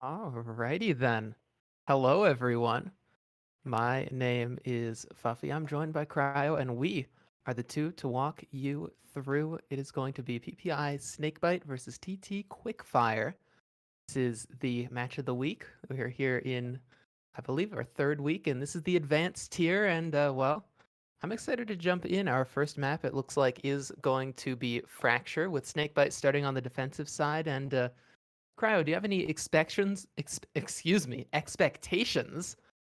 Alrighty then. Hello, everyone. My name is Fuffy. I'm joined by Cryo, and we are the two to walk you through. It is going to be PPI Snakebite versus TT Quickfire. This is the match of the week. We're here in, I believe, our third week, and this is the advanced tier. And, well, I'm excited to jump in. Our first map, it looks like, is going to be Fracture, with Snakebite starting on the defensive side, and Cryo, do you have any expectations?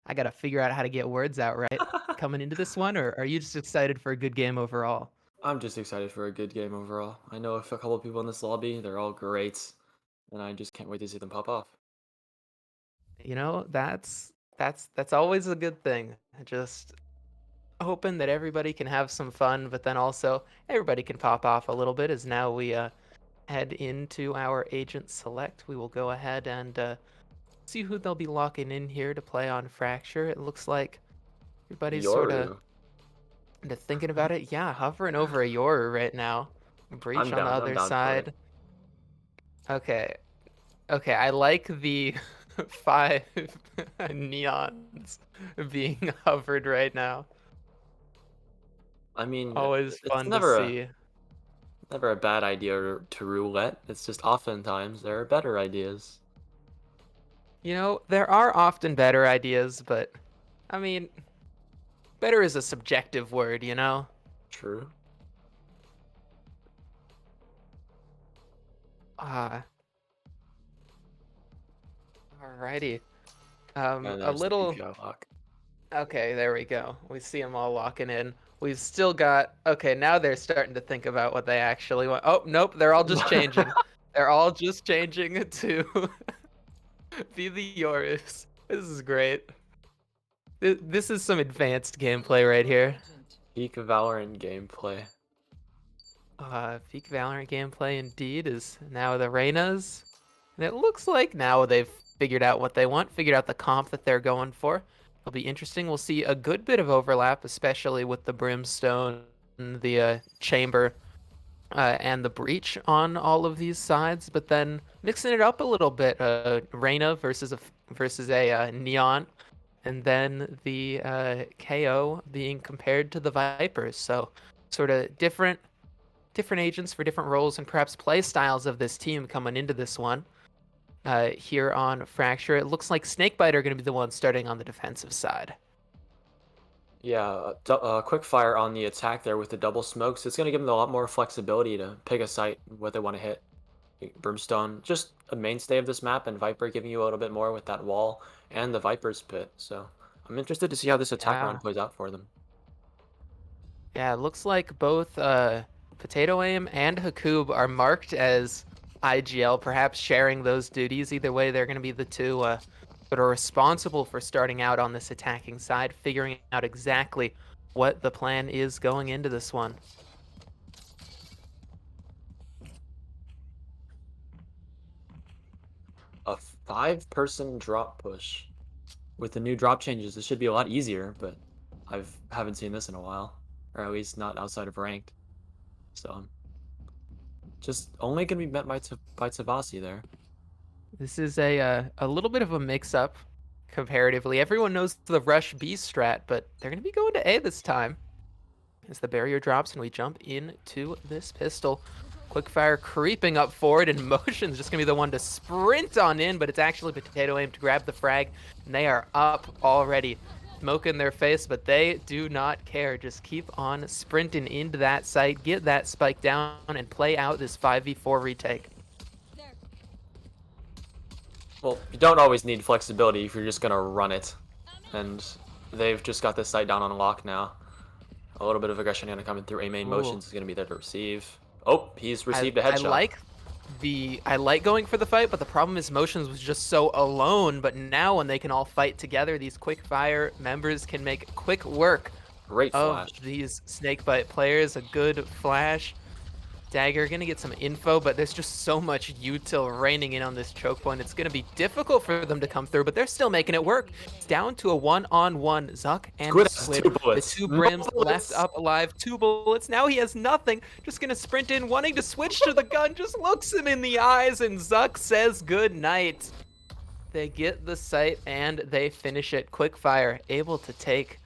I gotta figure out how to get words out right coming into this one, or are you just excited for a good game overall? I'm just excited for a good game overall. I know a couple of people in this lobby, they're all great, and I just can't wait to see them pop off. You know, that's always a good thing. Just hoping that everybody can have some fun, but then also everybody can pop off a little bit. As now we head into our agent select, we will go ahead and see who they'll be locking in here to play on Fracture. It looks like everybody's sort of Yoru. to thinking about it, yeah, hovering over a Yoru right now. Breach I'm on the down. I'm other down for it. side. Okay, okay, I like the five neons being hovered right now. I mean, Always it's fun to see. never a bad idea to roulette. It's just oftentimes there are better ideas. You know, there are often better ideas, but I mean, better is a subjective word, you know? True. Ah, alrighty. And A there's the little. PPI lock. Okay, there we go. We see them all locking in. We've still got. Okay, now they're starting to think about what they actually want. Oh, nope, they're all just changing. They're all just changing to be the Yorus. This is great. This is some advanced gameplay right here. Peak Valorant gameplay. Peak Valorant gameplay indeed is now the Reynas. And it looks like now they've figured out what they want, figured out the comp that they're going for. It'll be interesting. We'll see a good bit of overlap, especially with the Brimstone, the Chamber, and the Breach on all of these sides. But then mixing it up a little bit, Reyna versus a Neon, and then the KO being compared to the Vipers. So sort of different agents for different roles and perhaps play styles of this team coming into this one. Here on Fracture, it looks like Snakebite are going to be the ones starting on the defensive side. Yeah, Quickfire on the attack there with the double smokes. It's going to give them a lot more flexibility to pick a site what they want to hit. Brimstone, just a mainstay of this map, and Viper giving you a little bit more with that wall and the Viper's pit. So I'm interested to see how this attack round Yeah, plays out for them. yeah. It looks like both Potato Aim and Hakub are marked as IGL, perhaps sharing those duties. Either way, they're going to be the two that are responsible for starting out on this attacking side, figuring out exactly what the plan is going into this one. A 5-person drop push. With the new drop changes, this should be a lot easier, but haven't seen this in a while, or at least not outside of ranked. So I'm just only gonna be met by Tavasi there. This is a little bit of a mix-up comparatively. Everyone knows the Rush B strat, but they're going to be going to A this time. As the barrier drops and we jump into this pistol. Quickfire creeping up forward, and Motion's just going to be the one to sprint on in, but it's actually Potato Aim to grab the frag, and they are up already. Smoke in their face, but they do not care. Just keep on sprinting into that site, get that spike down, and play out this 5v4 retake. Well, you don't always need flexibility if you're just gonna run it, and they've just got this site down on lock now. A little bit of aggression gonna come in through A main. Ooh. Motions is gonna be there to receive. Oh, he's I received a I headshot. like I like going for the fight, but the problem is Motions was just so alone. But now when they can all fight together, these Quickfire members can make quick work Great of flash. these Snakebite players. A good flash. Dagger gonna get some info, but there's just so much util raining in on this choke point. It's gonna be difficult for them to come through, but they're still making it work. It's down to a one-on-one. Zuck and Squid has Squid, 2 the bullets. two No Brims left bullets. up alive. 2 bullets. Now he has nothing. Just gonna sprint in, wanting to switch to the gun. Just looks him in the eyes, and Zuck says good night. They get the site and they finish it. Quickfire able to take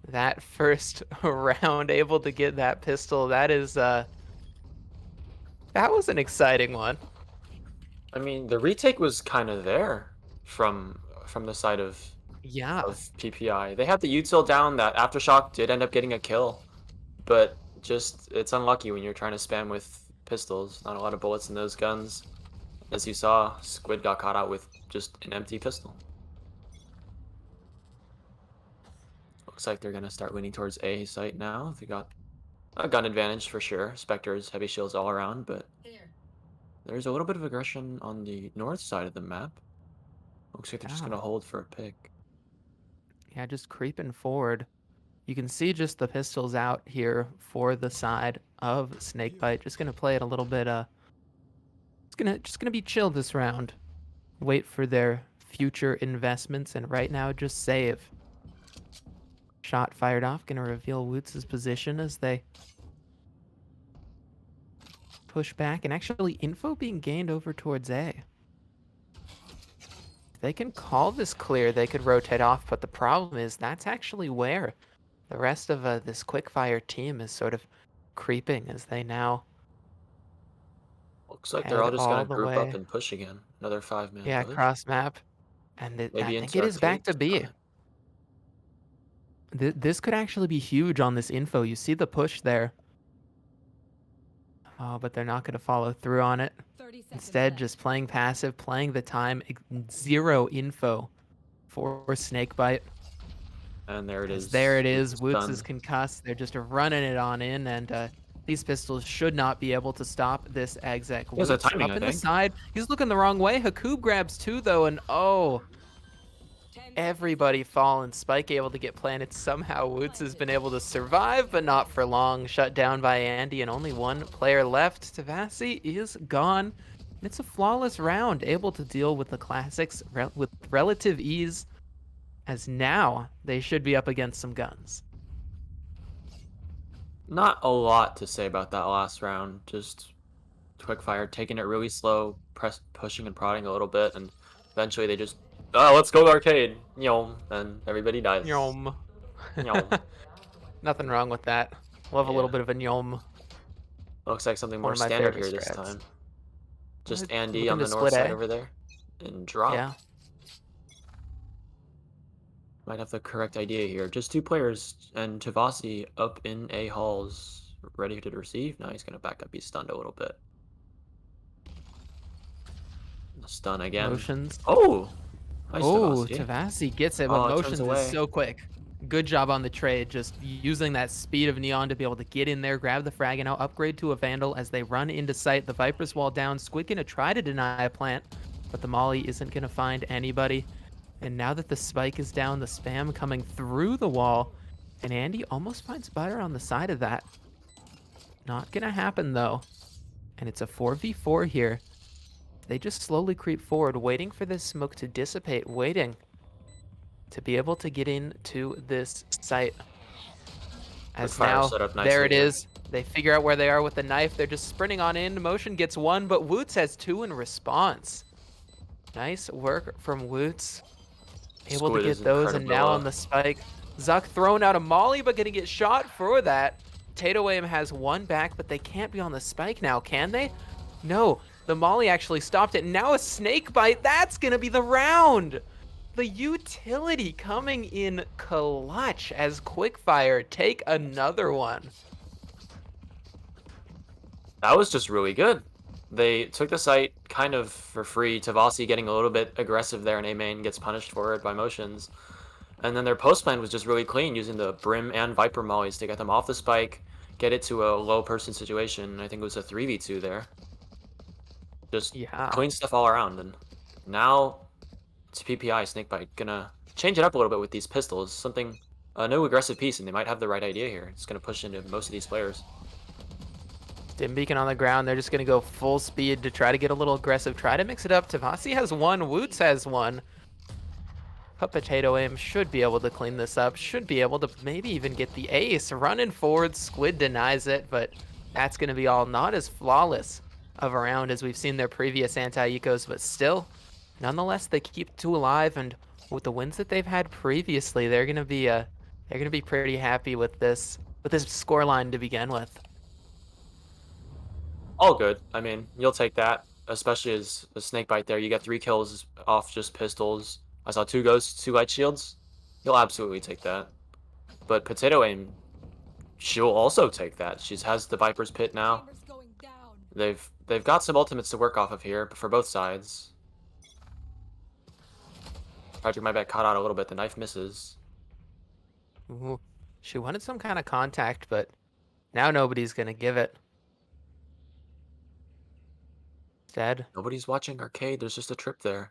that first round, able to get that pistol. That is that was an exciting one. I mean, the retake was kind of there from the side Yeah. of PPI. They had the util down. That aftershock did end up getting a kill, but just it's unlucky when you're trying to spam with pistols. Not a lot of bullets in those guns. As you saw, Squid got caught out with just an empty pistol. Looks like they're gonna start leaning towards A site now. They got a gun advantage for sure. Spectres, heavy shields all around, but there's a little bit of aggression on the north side of the map. Looks like they're just Yeah. gonna hold for a pick. Yeah, just creeping forward. You can see just the pistols out here for the side of Snakebite. Just gonna play it a little bit. Just gonna be chill this round. Wait for their future investments, and right now just save. Shot fired off. Gonna reveal Woots' position as they push back, and actually info being gained over towards A. If they can call this clear, they could rotate off, but the problem is that's actually where the rest of this Quickfire team is sort of creeping as they now Looks like they're all head just all gonna the group up way. and push again. Another 5-man Yeah, push. cross map. And I Maybe think into it is back arcade to this B. time. This could actually be huge on this info. You see the push there. Oh, but they're not going to follow through on it. Instead, just playing passive, playing the time. Zero info for Snakebite. And there it As is. there it Woods is. is Woots is done. concussed. They're just running it on in, and these pistols should not be able to stop this exec. He has a Woots timing, up I in the think. side. He's looking the wrong way. Hakub grabs two, though, and oh, everybody falling. Spike able to get planted. Somehow Woots has been able to survive, but not for long. Shut down by Andy, and only one player left. Tavasi is gone. It's a flawless round, able to deal with the classics with relative ease, as now they should be up against some guns. Not a lot to say about that last round. Just Quickfire taking it really slow, pushing and prodding a little bit, and eventually they just, oh, let's go to arcade, and everybody dies. Yom. Yom. Nothing wrong with that. Love a little Yeah, bit of a yom. looks like something One more of my standard favorite here this strats. time. Just Andy Looking on to the north split side A. over there, and drop. Yeah. Might have the correct idea here. Just two players, and Tavasi up in A halls, ready to receive. Now he's gonna back up. He's stunned a little bit. Stun again. Motions. Oh, nice Oh, Tavasi. Tavasi gets it, but Oh, it turns Motions is away. so quick. Good job on the trade, just using that speed of Neon to be able to get in there, grab the frag, and now upgrade to a Vandal as they run into sight. The Viper's wall down. Squid gonna try to deny a plant, but the Molly isn't gonna find anybody. And now that the spike is down, the spam coming through the wall, and Andy almost finds butter on the side of that. Not gonna happen though. And it's a 4v4 here. They just slowly creep forward, waiting for this smoke to dissipate, waiting to be able to get into this site. As Quickfire now, set up there nicely it here. is. They figure out where they are with the knife. They're just sprinting on in. Motion gets one, but Woots has two in response. Nice work from Woots. Able Squid to is get those, and now on incredible. the spike. Zuck throwing out a molly, but gonna get shot for that. Tato Aim has one back, but they can't be on the spike now, can they? No, the molly actually stopped it. Now a snake bite. That's gonna be the round. The utility coming in clutch as Quickfire take another one. That was just really good. They took the site kind of for free. Tavasi getting a little bit aggressive there, and A-Main gets punished for it by motions. And then their post plan was just really clean, using the Brim and Viper mollies to get them off the spike, get it to a low person situation. I think it was a 3v2 there. Just Yeah. clean stuff all around. And now it's PPI, Snakebite, gonna change it up a little bit with these pistols. Something, a new aggressive piece, and they might have the right idea here. It's gonna push into most of these players. Dim Beacon on the ground. They're just going to go full speed to try to get a little aggressive. Try to mix it up. Tavasi has one. Woots has one. But Potato Aim should be able to clean this up. Should be able to maybe even get the ace. Running forward. Squid denies it, but that's going to be all not as flawless of a round as we've seen their previous anti-ecos, but still Nonetheless, they keep two alive, and with the wins that they've had previously, they're gonna be pretty happy with this scoreline to begin with. All good. I mean, you'll take that, especially as a Snakebite there. You get 3 kills off just pistols. I saw 2 ghosts, 2 light shields. You'll absolutely take that. But Potato Aim, she'll also take that. She has the Viper's Pit now. They've got some ultimates to work off of here for both sides. Project might get caught out a little bit. The knife misses. Ooh, she wanted some kind of contact, but now nobody's gonna give it. Instead, Nobody's watching Arcade. There's just a trip there.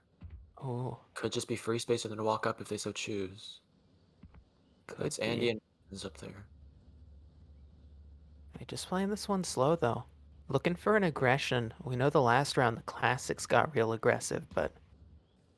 oh, Could just be free space for them to walk up if they so choose. could That's be. Andy and is up there. Hey, just playing this one slow though. Looking for an aggression. We know the last round the classics got real aggressive, but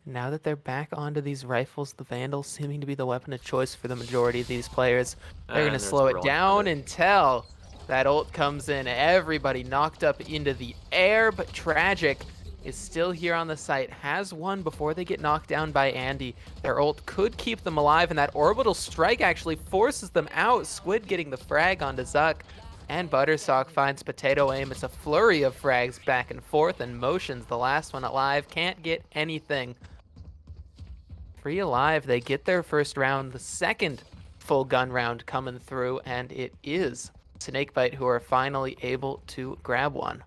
now that they're back onto these rifles, the Vandals seeming to be the weapon of choice for the majority of these players. They're going to And there's slow the it rolling for down it. until that ult comes in. Everybody knocked up into the air, but Tragic is still here on the site. Has one before they get knocked down by Andy. Their ult could keep them alive, and that orbital strike actually forces them out. Squid getting the frag onto Zuck. And Buttersock finds Potato Aim. It's a flurry of frags back and forth, and Motions, the last one alive, can't get anything. 3 alive, they get their first round, the second full gun round coming through, and it is Snakebite who are finally able to grab one.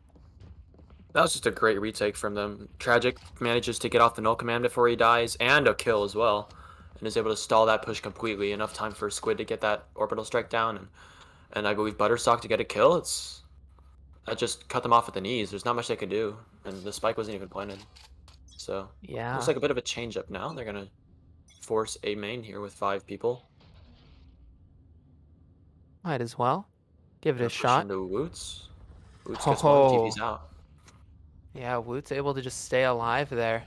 That was just a great retake from them. Tragic manages to get off the null command before he dies, and a kill as well, and is able to stall that push completely. Enough time for Squid to get that orbital strike down, and I believe Buttersock to get a kill. That just cut them off at the knees. There's not much they could do, and the spike wasn't even planted. So looks Yeah, like a bit of a change up now. They're gonna force a main here with 5 people. might as well. Give it a Gonna push shot. into Woots. Woots gets one, Oh, TP's out. yeah, Woot's able to just stay alive there.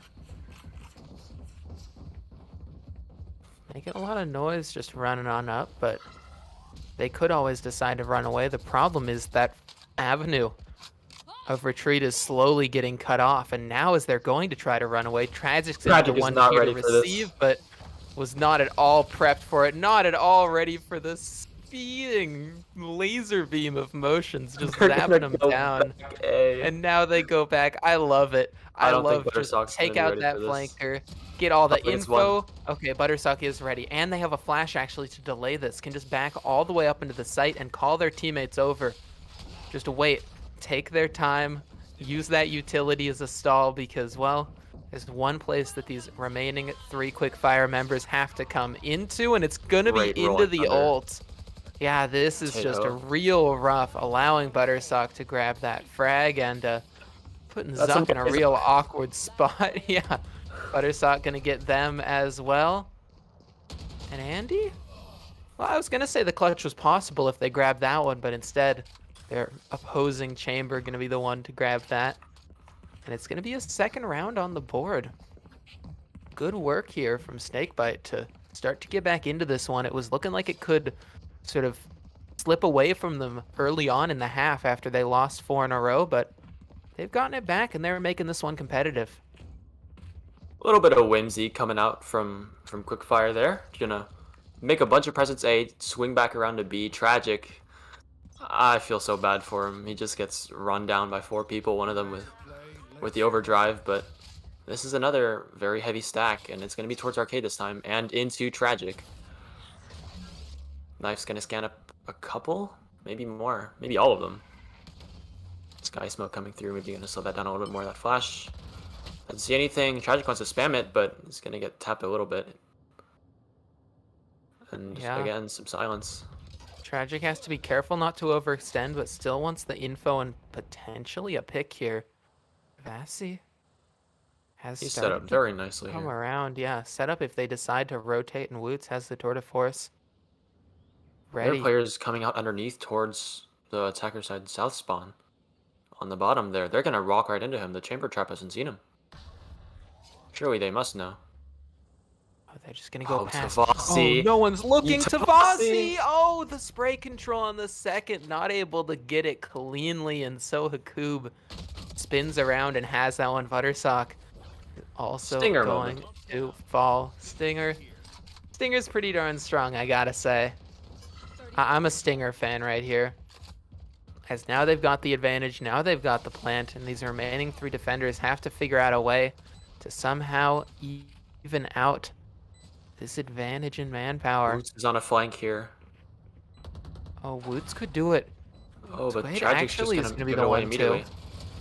Making a lot of noise just running on up, but they could always decide to run away. The problem is that avenue of retreat is slowly getting cut off, and now as they're going to try to run away, Tragic's gonna be the Tragic is one not here to ready for this. receive, but was not at all prepped for it, not at all ready for the speeding laser beam of Motions just They're gonna zapping him go down. back A. And now they go back. I love it. I I don't think love just Buttersock's gonna take be out ready that for this. flanker, get all the Oh, it's one. info. Okay, Buttersock is ready. And they have a flash actually to delay this. Can just back all the way up into the site and call their teammates over. Just wait. Take their time. Use that utility as a stall because, well, there's one place that these remaining 3 Quickfire members have to come into, and it's gonna be Great into rolling the thunder. ult. Yeah, this is just a Potato. real rough, allowing Buttersock to grab that frag and putting That's Zuck in a amazing. real awkward spot. Yeah, Buttersock gonna get them as well. And Andy? Well, I was gonna say the clutch was possible if they grabbed that one, but instead, their opposing chamber gonna be the one to grab that. And it's gonna be a second round on the board. Good work here from Snakebite to start to get back into this one. It was looking like it could sort of slip away from them early on in the half after they lost 4 in a row, but they've gotten it back and they're making this one competitive. A little bit of whimsy coming out from Quickfire there. Gonna make a bunch of presents A, swing back around to B. Tragic. I feel so bad for him. He just gets run down by 4 people, one of them with the overdrive, but this is another very heavy stack, and it's going to be towards Arcade this time, and into Tragic. Knife's going to scan up a couple, maybe more, maybe all of them. Sky Smoke coming through, maybe going to slow that down a little bit more. That flash. Doesn't see anything. Tragic wants to spam it, but it's going to get tapped a little bit. And Yeah. again, some silence. Tragic has to be careful not to overextend, but still wants the info and potentially a pick here. Vasi has He's set started up to very nicely come here. around. Yeah, set up if they decide to rotate, and Woots has the tour de force Their ready. players coming out underneath towards the attacker side south spawn. On the bottom there, they're going to rock right into him. The chamber trap hasn't seen him. Surely they must know. Oh, they're just gonna go past. Oh, Tavasi. no one's looking. Tavasi. Tavasi! Oh, the spray control on the second. Not able to get it cleanly, and so Hakub spins around and has that one. Buttersock also Stinger moment. going to fall. Stinger's pretty darn strong, I gotta say. I'm a Stinger fan right here. As now they've got the advantage, now they've got the plant, and these remaining 3 defenders have to figure out a way to somehow even out this advantage in manpower. Boots is on a flank here. Oh, Woots could do it. Oh, but Squid Tragic's just actually is gonna going to be give it the away one, too. immediately.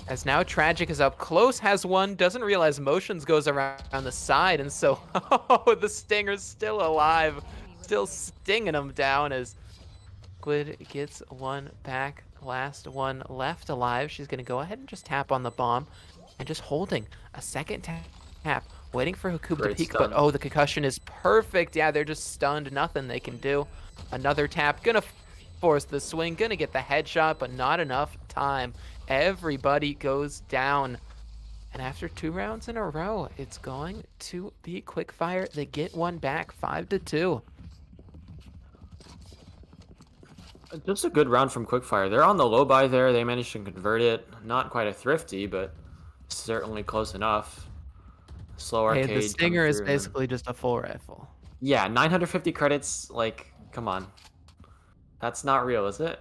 As now Tragic is up close, has one, doesn't realize Motions goes around the side, and so oh, the Stinger's still alive. Still stinging him down as Squid gets one back. Last one left alive. She's going to go ahead and just tap on the bomb and just holding a second tap, waiting for Hakub to Great peek, but stun. oh, the concussion is perfect. Yeah, they're just stunned. Nothing they can do. Another tap. Gonna force the swing. Gonna get the headshot, but not enough time. Everybody goes down. And after 2 rounds in a row, it's going to be Quickfire. They get one back, 5-2. Just a good round from Quickfire. They're on the low buy there. They managed to convert it. Not quite a thrifty, but certainly close enough. Slow Hey, the arcade coming Stinger is through. And then, basically just a full rifle. yeah, 950 credits. Like, come on. That's not real, is it?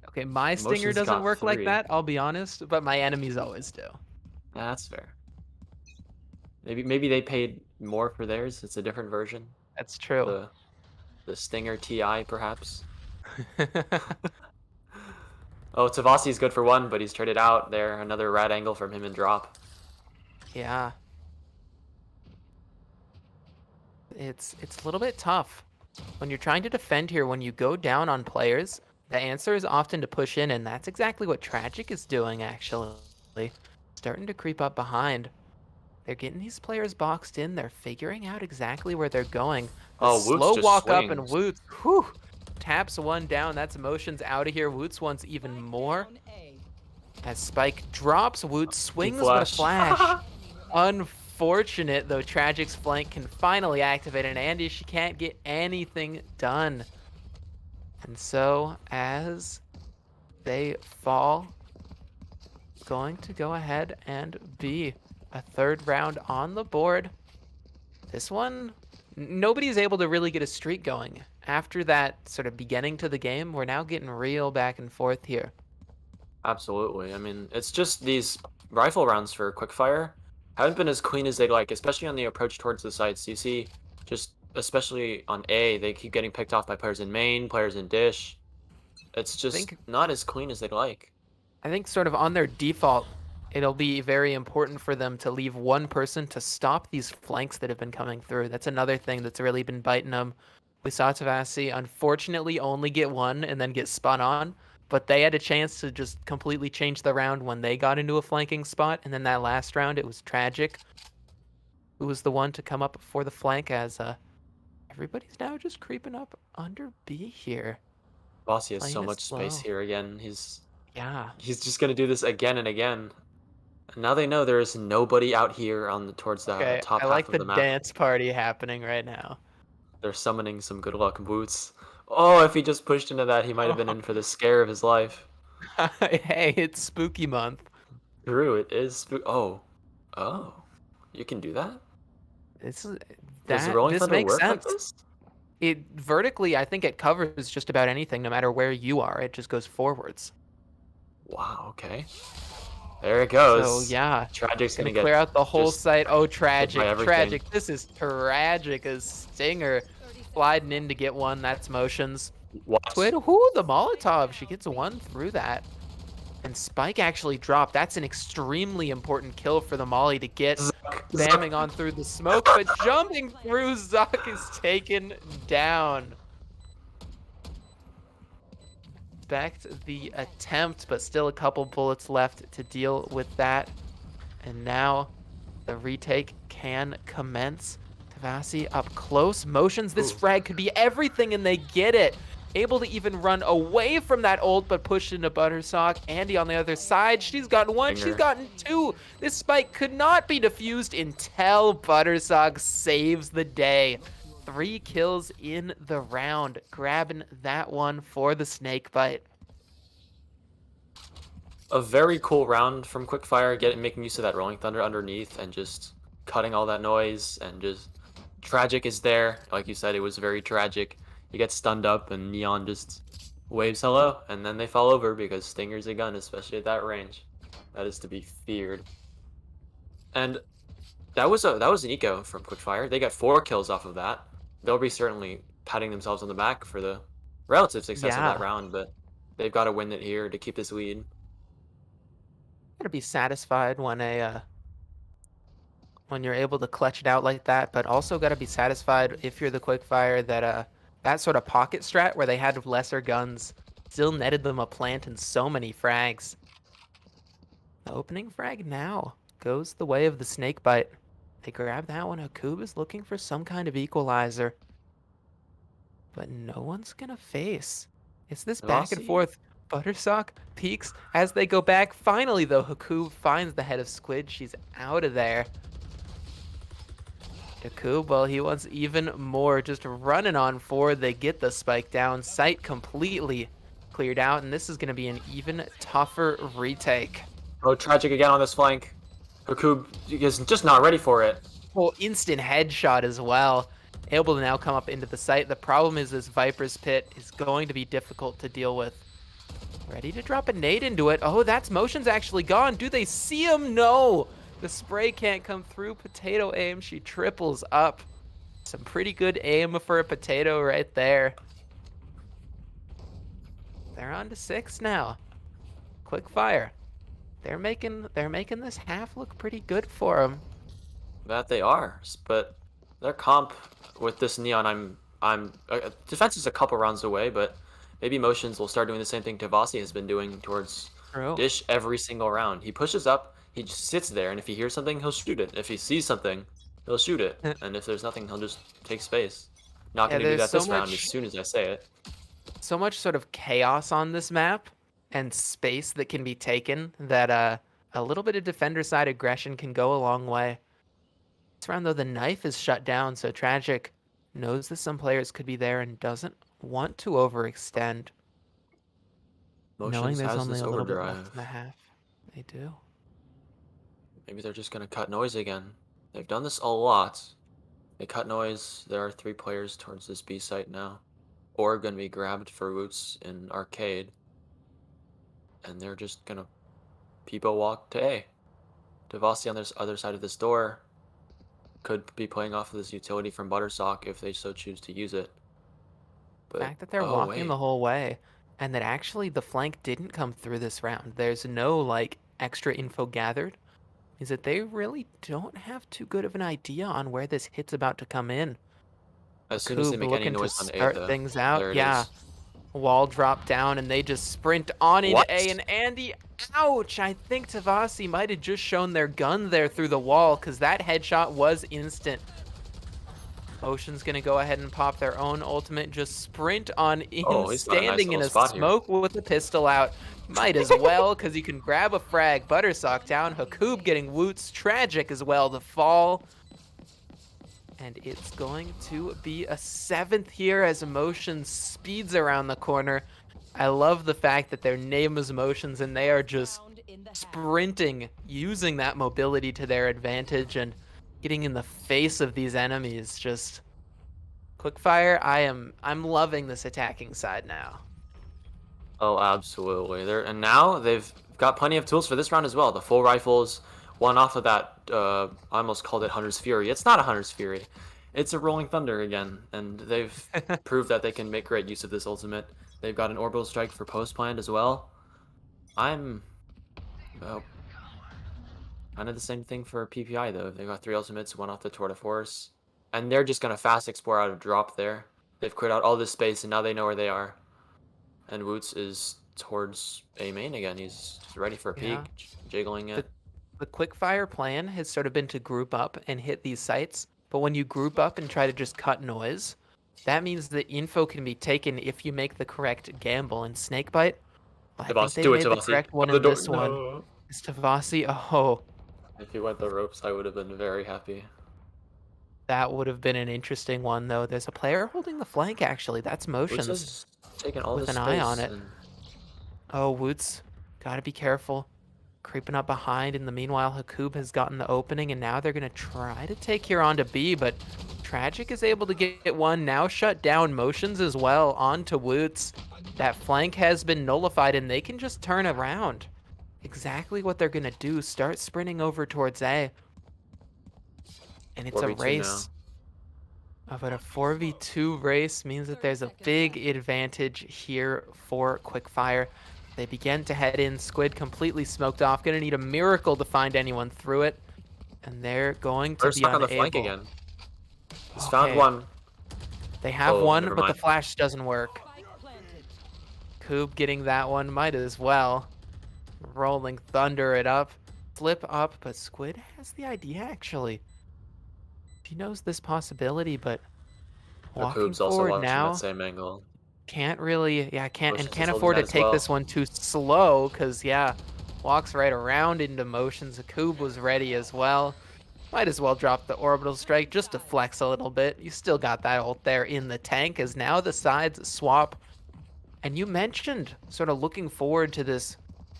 Okay, my Stinger Motion's doesn't got work like 3. that, I'll be honest, but my enemies always do. Yeah, that's fair. Maybe they paid more for theirs. It's a different version. That's true. The Stinger TI, perhaps. Oh, Tavasi's good for 1, but he's traded out there. Another rad angle from him in drop. Yeah. It's a little bit tough. When you're trying to defend here, when you go down on players, the answer is often to push in, and that's exactly what Tragic is doing, actually. Starting to creep up behind. They're getting these players boxed in. They're figuring out exactly where they're going. The Oh, Woots slow just walk up and swings. Woots, whew, taps one down. That's Emotions out of here. Woots wants even more. As Spike drops, Woots swings with a flash. Unfortunate, though, Tragic's flank can finally activate, and Andy, she can't get anything done. And so, as they fall, going to go ahead and be a 3rd round on the board. This one, nobody's able to really get a streak going. After that sort of beginning to the game, we're now getting real back and forth here. Absolutely. I mean, it's just these rifle rounds for Quickfire haven't been as clean as they'd like, especially on the approach towards the sites. You see, just especially on A, they keep getting picked off by players in main, players in dish. It's just not as clean as they'd like. I think sort of on their default, it'll be very important for them to leave one person to stop these flanks that have been coming through. That's another thing that's really been biting them. We saw Tavasi unfortunately only get one and then get spun on, but they had a chance to just completely change the round when they got into a flanking spot. And then that last round, it was Tragic who was the one to come up for the flank as everybody's now just creeping up under B here. Bossy has Playing so it much space slow. here again. Yeah. He's just gonna do this again and again. And now they know there is nobody out here on towards the Okay, top I half like of the the map. dance party happening right now. They're summoning some good luck boots. Oh, if he just pushed into that, he might have been in for the scare of his life. Hey, it's spooky month. True, it is. Oh, oh, you can do that? This Does the Rolling this Thunder makes work like sense. this? It vertically, I think it covers just about anything, no matter where you are. It just goes forwards. Wow, okay. There it So goes. yeah, Tragic's gonna gonna get clear out the whole just site. Oh, hit by tragic, everything. tragic. This is tragic as Stinger sliding in to get one. That's Motions. Watch. Squid, whoo, the Molotov. She gets one through that. And Spike actually dropped. That's an extremely important kill for the Molly to get. Zuck, Spamming Zuck. on through the smoke, but jumping through, Zuck is taken down. Expect the attempt, but still a couple bullets left to deal with that. And now the retake can commence. Tavasi up close. Motions. This frag could be everything, and they get it. Able to even run away from that ult, but pushed into Buttersock. Andy on the other side. She's gotten one. She's gotten two. This spike could not be defused until Buttersock saves the day. 3 kills in the round. Grabbing that one for the Snakebite. A very cool round from Quickfire, making use of that Rolling Thunder underneath and just cutting all that noise, and just Tragic is there. Like you said, it was very tragic. He gets stunned up, and Neon just waves hello, and then they fall over because Stinger's a gun, especially at that range. That is to be feared. And that was an eco from Quickfire. They got 4 kills off of that. They'll be certainly patting themselves on the back for the relative success of that Yeah, round, but they've got to win it here to keep this lead. gotta be satisfied when you're able to clutch it out like that, but also gotta be satisfied if you're the Quickfire that that sort of pocket strat where they had lesser guns still netted them a plant and so many frags. The opening frag now goes the way of the Snakebite. They grab that one. Hakub is looking for some kind of equalizer, but no one's gonna face. It's this back and Vasi? forth. Buttersock peeks as they go back. Finally, though, Hakub finds the head of Squid. She's out of there. Hakub, well, he wants even more. Just running on forward. They get the spike down. Sight completely cleared out, and this is going to be an even tougher retake. Oh, Tragic again on this flank. Hakub is just not ready for it. Well, instant headshot as well. Able to now come up into the site. The problem is this Viper's Pit is going to be difficult to deal with. Ready to drop a nade into it. Oh, that's motion's actually gone. Do they see him? No. The spray can't come through. Potato aim. She triples up. Some pretty good aim for a potato right there. They're on to 6 now. Quickfire. They're making this half look pretty good for them. That they are, but their comp with this Neon, defense is a couple rounds away, but maybe Motions will start doing the same thing Tavasi has been doing towards True. Dish every single round. He pushes up, he just sits there, and if he hears something, he'll shoot it. If he sees something, he'll shoot it, and if there's nothing, he'll just take space. Not Yeah, going to do there's that this round as soon as I say it. so much sort of chaos on this map and space that can be taken that a little bit of defender side aggression can go a long way. This round though the knife is shut down, so Tragic knows that some players could be there and doesn't want to overextend, knowing Motions there's has only this a little bit left overdrive. in the half. They do. Maybe they're just going to cut noise again. They've done this a lot. They cut noise. There are 3 players towards this B site now. Or going to be grabbed for roots in arcade. And they're just going to people walk to A. Devasi on this other side of this door could be playing off of this utility from Buttersock if they so choose to use it. The But, fact that they're oh walking the wait. whole way and that actually the flank didn't come through this round. There's no like extra info gathered. Is that they really don't have too good of an idea on where this hit's about to come in. As soon as they Hakub make any looking to noise on A start though, things out. there it Yeah, is. wall drop down and they just sprint on into A. What? And Andy, ouch! I think Tavasi might have just shown their gun there through the wall because that headshot was instant. Ocean's gonna go ahead and pop their own ultimate. Just sprint on in, Oh, he's got a nice standing in little a spot here. smoke with the pistol out. Might as well, because you can grab a frag. Buttersock down. Hakub getting woots. Tragic as well. The fall. And it's going to be a 7th here as Emotions speeds around the corner. I love the fact that their name is Emotions and they are just sprinting, using that mobility to their advantage and getting in the face of these enemies. Just Quickfire, I'm loving this attacking side now. Oh, absolutely. And now they've got plenty of tools for this round as well. The full rifles, one off of that. I almost called it Hunter's Fury. It's not a Hunter's Fury. It's a Rolling Thunder again, and they've proved that they can make great use of this ultimate. They've got an orbital strike for post planned as well. I'm well, kind of the same thing for PPI though. They've got 3 ultimates, one off the Tour de Force, and they're just gonna fast explore out of drop there. They've cleared out all this space, and now they know where they are. And Woots is towards A main again. He's ready for a Yeah. peek, jiggling The it. the Quickfire plan has sort of been to group up and hit these sites, but when you group up and try to just cut noise, that means the info can be taken if you make the correct gamble. And Snakebite, well, I think Tavasi, they do it, made the Tavasi. correct one Open the in door. this one. No. Is Tavasi? Oh, If he went the ropes, I would have been very happy. that would have been an interesting one, though. There's a player holding the flank, actually. That's Woots Motions has taken all with this an eye on space, it. and Oh, Woots, gotta be careful. creeping up behind. In the meanwhile, Hakub has gotten the opening, and now they're going to try to take here onto B, but Tragic is able to get one, now shut down Motions as well onto Woots. That flank has been nullified, and they can just turn around. Exactly what they're going to do, start sprinting over towards A. And it's a 4v2 now. race. But a 4v2 race means that there's a big advantage here for Quickfire. They begin to head in. Squid completely smoked off. Gonna need a miracle to find anyone through it. And they're going to They're be stuck on the unable. flank again. He's found Okay. one. They have Oh, one, never but the mind. flash doesn't work. Coob getting that one might as well. Rolling Thunder it up. Flip up, but Squid has the idea actually. He knows this possibility, but walking Akub's also forward watching that now. same angle. Can't really, can't Motions is holding afford that to as take well. this one too slow, because, walks right around into Motions. Akub was ready as well. Might as well drop the orbital strike just to flex a little bit. You still got that ult there in the tank, as now the sides swap. And you mentioned sort of looking forward to this,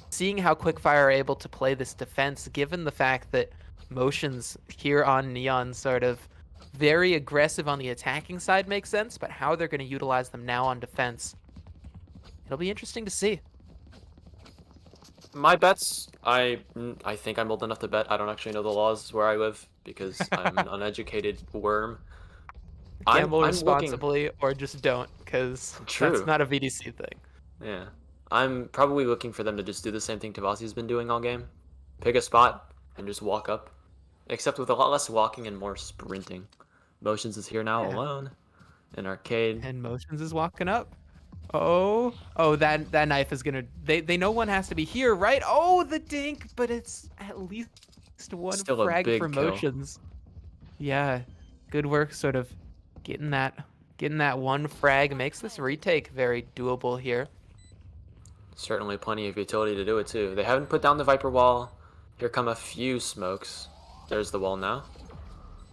seeing how Quickfire are able to play this defense, given the fact that Motions here on Neon sort of very aggressive on the attacking side makes sense, but how they're going to utilize them now on defense, it'll be interesting to see. My bets, I think I'm old enough to bet. I don't actually know the laws where I live because I'm an uneducated worm. Gamble I'm looking responsibly or just don't, because that's true. not a VDC thing. Yeah. I'm probably looking for them to just do the same thing Tavasi's been doing all game. Pick a spot and just walk up. Except with a lot less walking and more sprinting. Motions is here now Yeah, alone. In arcade. and Motions is walking up. Oh, that knife is gonna. They know one has to be here, right? Oh, the dink, but it's at least one Still a frag for big kill. Motions. Yeah, good work, sort of getting that one frag makes this retake very doable here. Certainly plenty of utility to do it too. They haven't put down the Viper wall. Here come a few smokes. There's the wall now.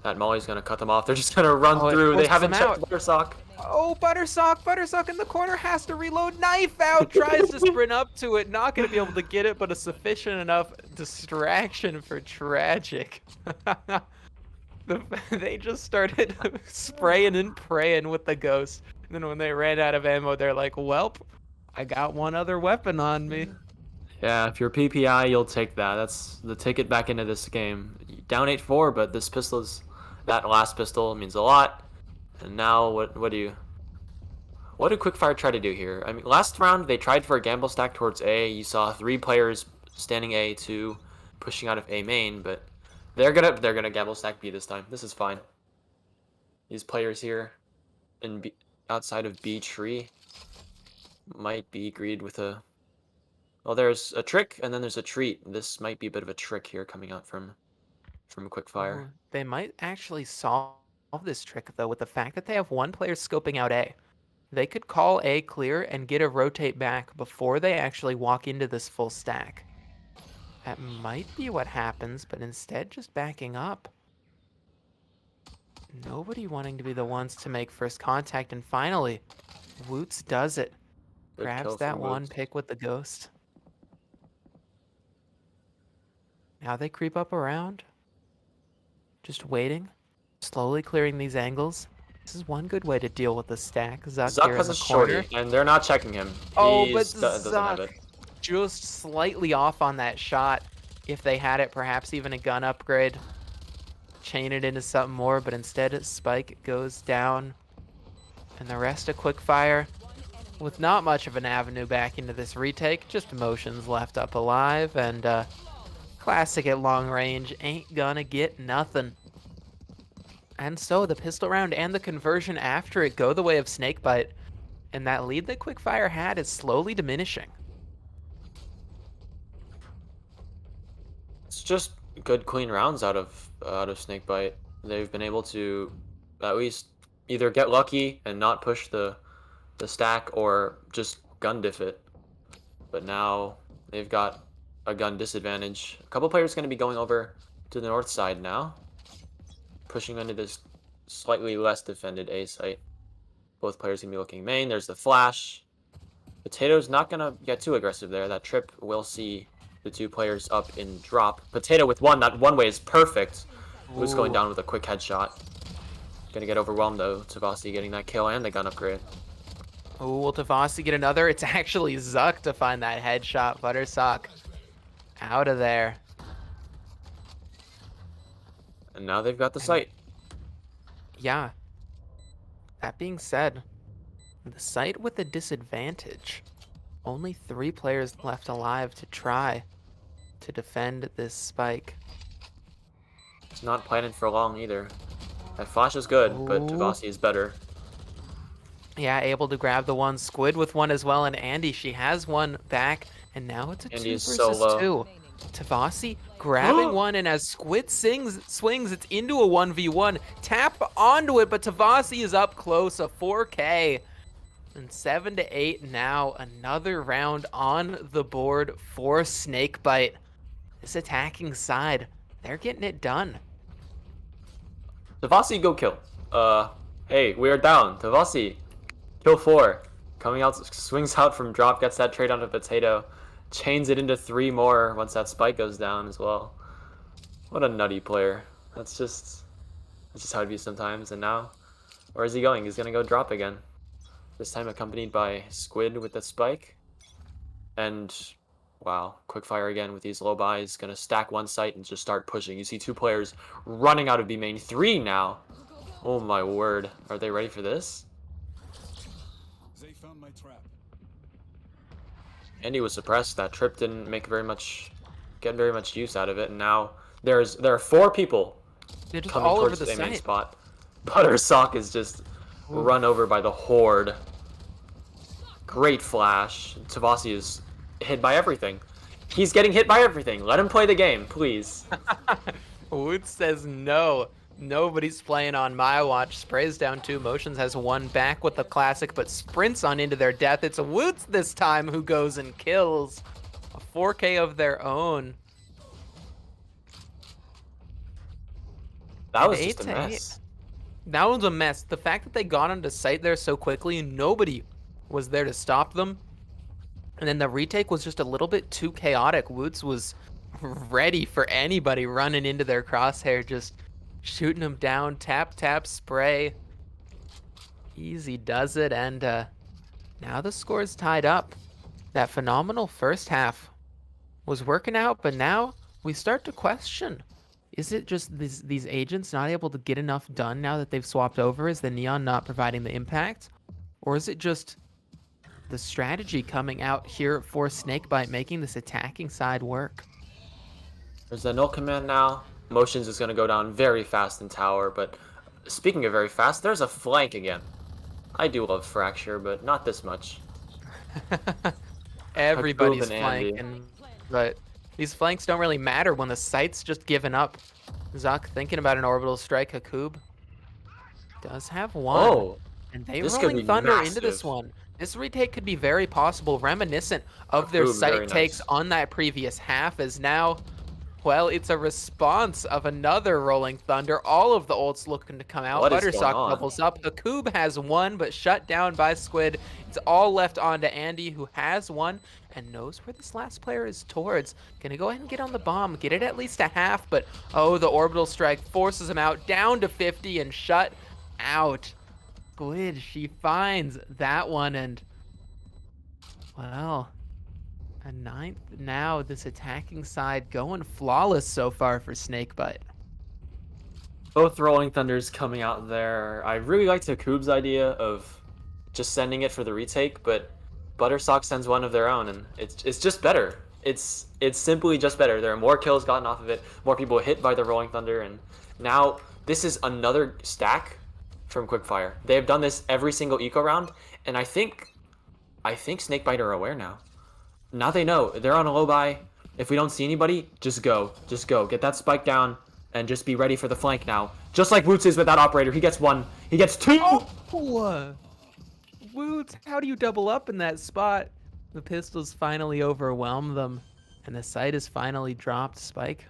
That Molly's gonna cut them off. They're just gonna run Oh, it through. They forces haven't them checked out. Buttersock. Oh, Buttersock in the corner has to reload. Knife out, tries to sprint up to it. Not going to be able to get it, but a sufficient enough distraction for Tragic. They just started spraying and praying with the ghost. And then when they ran out of ammo, they're like, welp, I got one other weapon on me. Yeah, if you're PPI, you'll take that. That's the ticket back into this game. Down 8-4, but this pistol is... That last pistol means a lot. And now, what did Quickfire try to do here? I mean, last round, they tried for a gamble stack towards A. You saw 3 players standing A, 2 pushing out of A main, but they're gonna gamble stack B this time. This is fine. These players here in B, outside of B tree might be greeted with a... Well, there's a trick, and then there's a treat. This might be a bit of a trick here coming out from Quickfire. Oh, they might actually solve this trick, though, with the fact that they have one player scoping out A. They could call A clear and get a rotate back before they actually walk into this full stack. That might be what happens, but instead just backing up. Nobody wanting to be the ones to make first contact, and finally, Woots does it. Good Grabs kill that from one Woods. pick with the ghost. Now they creep up around. Just waiting. Slowly clearing these angles. This is one good way to deal with the stack. Zuck Zuck here in has the a corner. shorty, and they're not checking him. Oh, He but doesn't have Zuck it. just slightly off on that shot. If they had it, perhaps even a gun upgrade. Chain it into something more, but instead Spike goes down. And the rest of Quickfire, with not much of an avenue back into this retake, just Motions left up alive, and classic at long range, ain't gonna get nothing. And so the pistol round and the conversion after it go the way of Snakebite, and that lead that Quickfire had is slowly diminishing. It's just good, clean rounds out of Snakebite. They've been able to at least either get lucky and not push the stack, or just gun diff it. But now they've got a gun disadvantage. A couple players going to be going over to the north side now, pushing into this slightly less defended A site. Both players going to be looking main. There's the flash. Potato's not going to get too aggressive there. That trip will see the two players up in drop. Potato with one. That one way is perfect. Who's going Ooh. down with a quick headshot. Gonna get overwhelmed though. Tavasi getting that kill and the gun upgrade. Ooh, will Tavasi get another? It's actually Zuck to find that headshot. Buttersock out of there. And now they've got the And site. yeah, that being said, the site with a disadvantage. Only 3 players left alive to try to defend this spike. It's not planning for long either. That flash is good, but Ooh. Tavasi is better. Yeah, able to grab the one. Squid with one as well, and Andy, she has one back, and now it's a Andy 2 is so versus low. 2. Tavasi grabbing one, and as Squid swings, it's into a 1v1. Tap onto it, but Tavasi is up close, a 4K. And 7 to 8 now, another round on the board for Snakebite. This attacking side, they're getting it done. Tavasi, go kill. Hey, we are down. Tavasi, kill 4. Coming out, swings out from drop, gets that trade onto Potato. Chains it into 3 more once that spike goes down as well. What a nutty player. That's just how it be sometimes. And now, where is he going? He's gonna go drop again. This time accompanied by Squid with the spike. And wow, Quickfire again with these low buys. Gonna stack one site and just start pushing. You see 2 players running out of B main. 3 now. Oh my word. Are they ready for this? They found my trap. Andy was suppressed. That trip didn't make get very much use out of it. And now there are 4 people They're just coming all over towards the the main site. spot. Buttersock is just run over by the horde. Great flash. Tavasi is hit by everything. He's getting hit by everything. Let him play the game, please. Woot says no. Nobody's playing on my watch. Sprays down 2. Motions has 1 back with the classic, but sprints on into their death. It's Woots this time who goes and kills. A 4K of their own. That And was 8 just a to 8. mess. That was a mess. The fact that they got onto site there so quickly, nobody was there to stop them. And then the retake was just a little bit too chaotic. Woots was ready for anybody running into their crosshair, just shooting them down, tap, tap, spray. Easy does it, and now the score's tied up. That phenomenal first half was working out, but now we start to question. Is it just these agents not able to get enough done now that they've swapped over? Is the Neon not providing the impact? Or is it just the strategy coming out here for Snakebite, making this attacking side work? There's a null command now. Motions is going to go down very fast in tower, but speaking of very fast, there's a flank again. I do love Fracture, but not this much. Everybody's and Andy. flanking, but these flanks don't really matter when the site's just given up. Zuck thinking about an orbital strike. Hakub does have one. Oh, And they this could rolling be thunder into this massive. one. This retake could be very possible, reminiscent of their Hakub, very site takes nice. on that previous half, as now, well, it's a response of another rolling thunder. All of the ults looking to come out. What is going Buttersock on? doubles up. Hakub has one, but shut down by Squid. It's all left on to Andy, who has one and knows where this last player is towards. Gonna go ahead and get on the bomb, get it at least a half, but oh, the orbital strike forces him out down to 50 and shut out. Squid, she finds that one, and well, a 9th now. This attacking side going flawless so far for Snakebite. Both Rolling Thunders coming out there. I really liked Hakub's idea of just sending it for the retake, but Buttersock sends one of their own, and it's just better. It's simply just better. There are more kills gotten off of it, more people hit by the Rolling Thunder, and now this is another stack from Quickfire. They have done this every single eco round, and I think Snakebite are aware now. Now they know they're on a low buy. If we don't see anybody, just go, get that spike down, and just be ready for the flank now. Just like Woots is with that operator. He gets 1, he gets 2. Oh, Woots, how do you double up in that spot? The pistols finally overwhelm them, and the site is finally dropped. Spike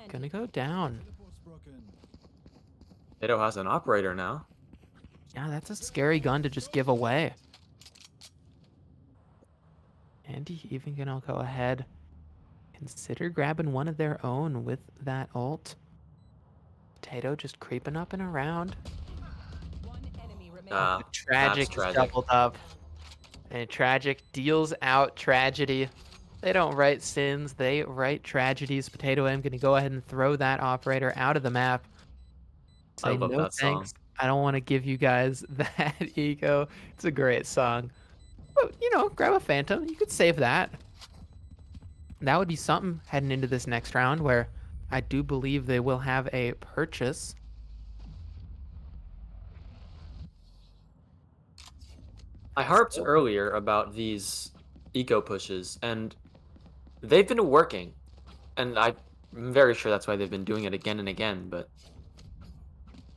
gonna go down. Teleport's broken. Potato has an operator now. Yeah, that's a scary gun to just give away. Andy even gonna go ahead, consider grabbing one of their own with that ult. Potato just creeping up and around. Ah, Tragic that's is tragic. doubled up. And Tragic deals out tragedy. They don't write sins, they write tragedies. Potato M gonna go ahead and throw that operator out of the map. I Say love no that song. thanks. I don't want to give you guys that ego. It's a great song. But, grab a Phantom. You could save that. That would be something heading into this next round where I do believe they will have a purchase. I harped earlier about these eco pushes, and they've been working. And I'm very sure that's why they've been doing it again and again, but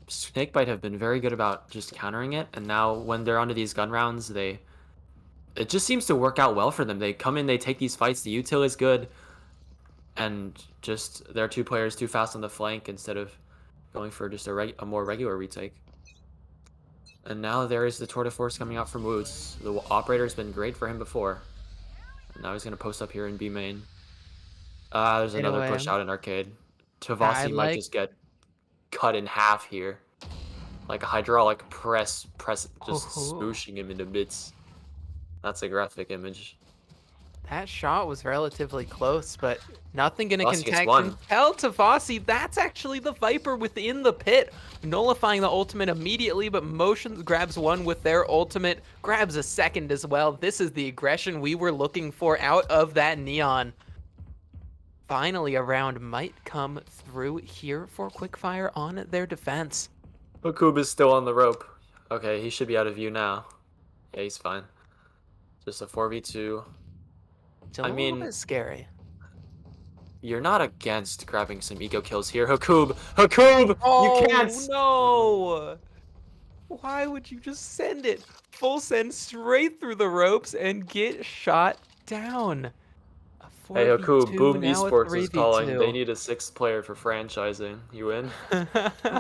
Snakebite have been very good about just countering it, and now when they're onto these gun rounds, it just seems to work out well for them. They come in, they take these fights, the util is good, and just their two players too fast on the flank instead of going for just a more regular retake. And now there is the tour de force coming out from Woods. The operator's been great for him before. And now he's going to post up here in B main. There's another push out in arcade. I Tavasi might like. just get cut in half here. Like a hydraulic press, just Ooh, smooshing him into bits. That's a graphic image. that shot was relatively close, but nothing gonna Tavasi gets one. compel Tavasi. That's actually the Viper within the pit, nullifying the ultimate immediately, but Motions grabs one with their ultimate, grabs a second as well. This is the aggression we were looking for out of that Neon. Finally, a round might come through here for Quickfire on their defense. Hakub is still on the rope. Okay, he should be out of view now. Yeah, he's fine. Just a 4v2. It's a I little mean, bit scary. you're not against grabbing some ego kills here, Hakub. Hakub, you can't. No! Why would you just send it? Full send straight through the ropes and get shot down. A Hey, Hakub, 4v2, Boom now a Esports is calling. They 3v2. need a sixth player for franchising. You in? Oh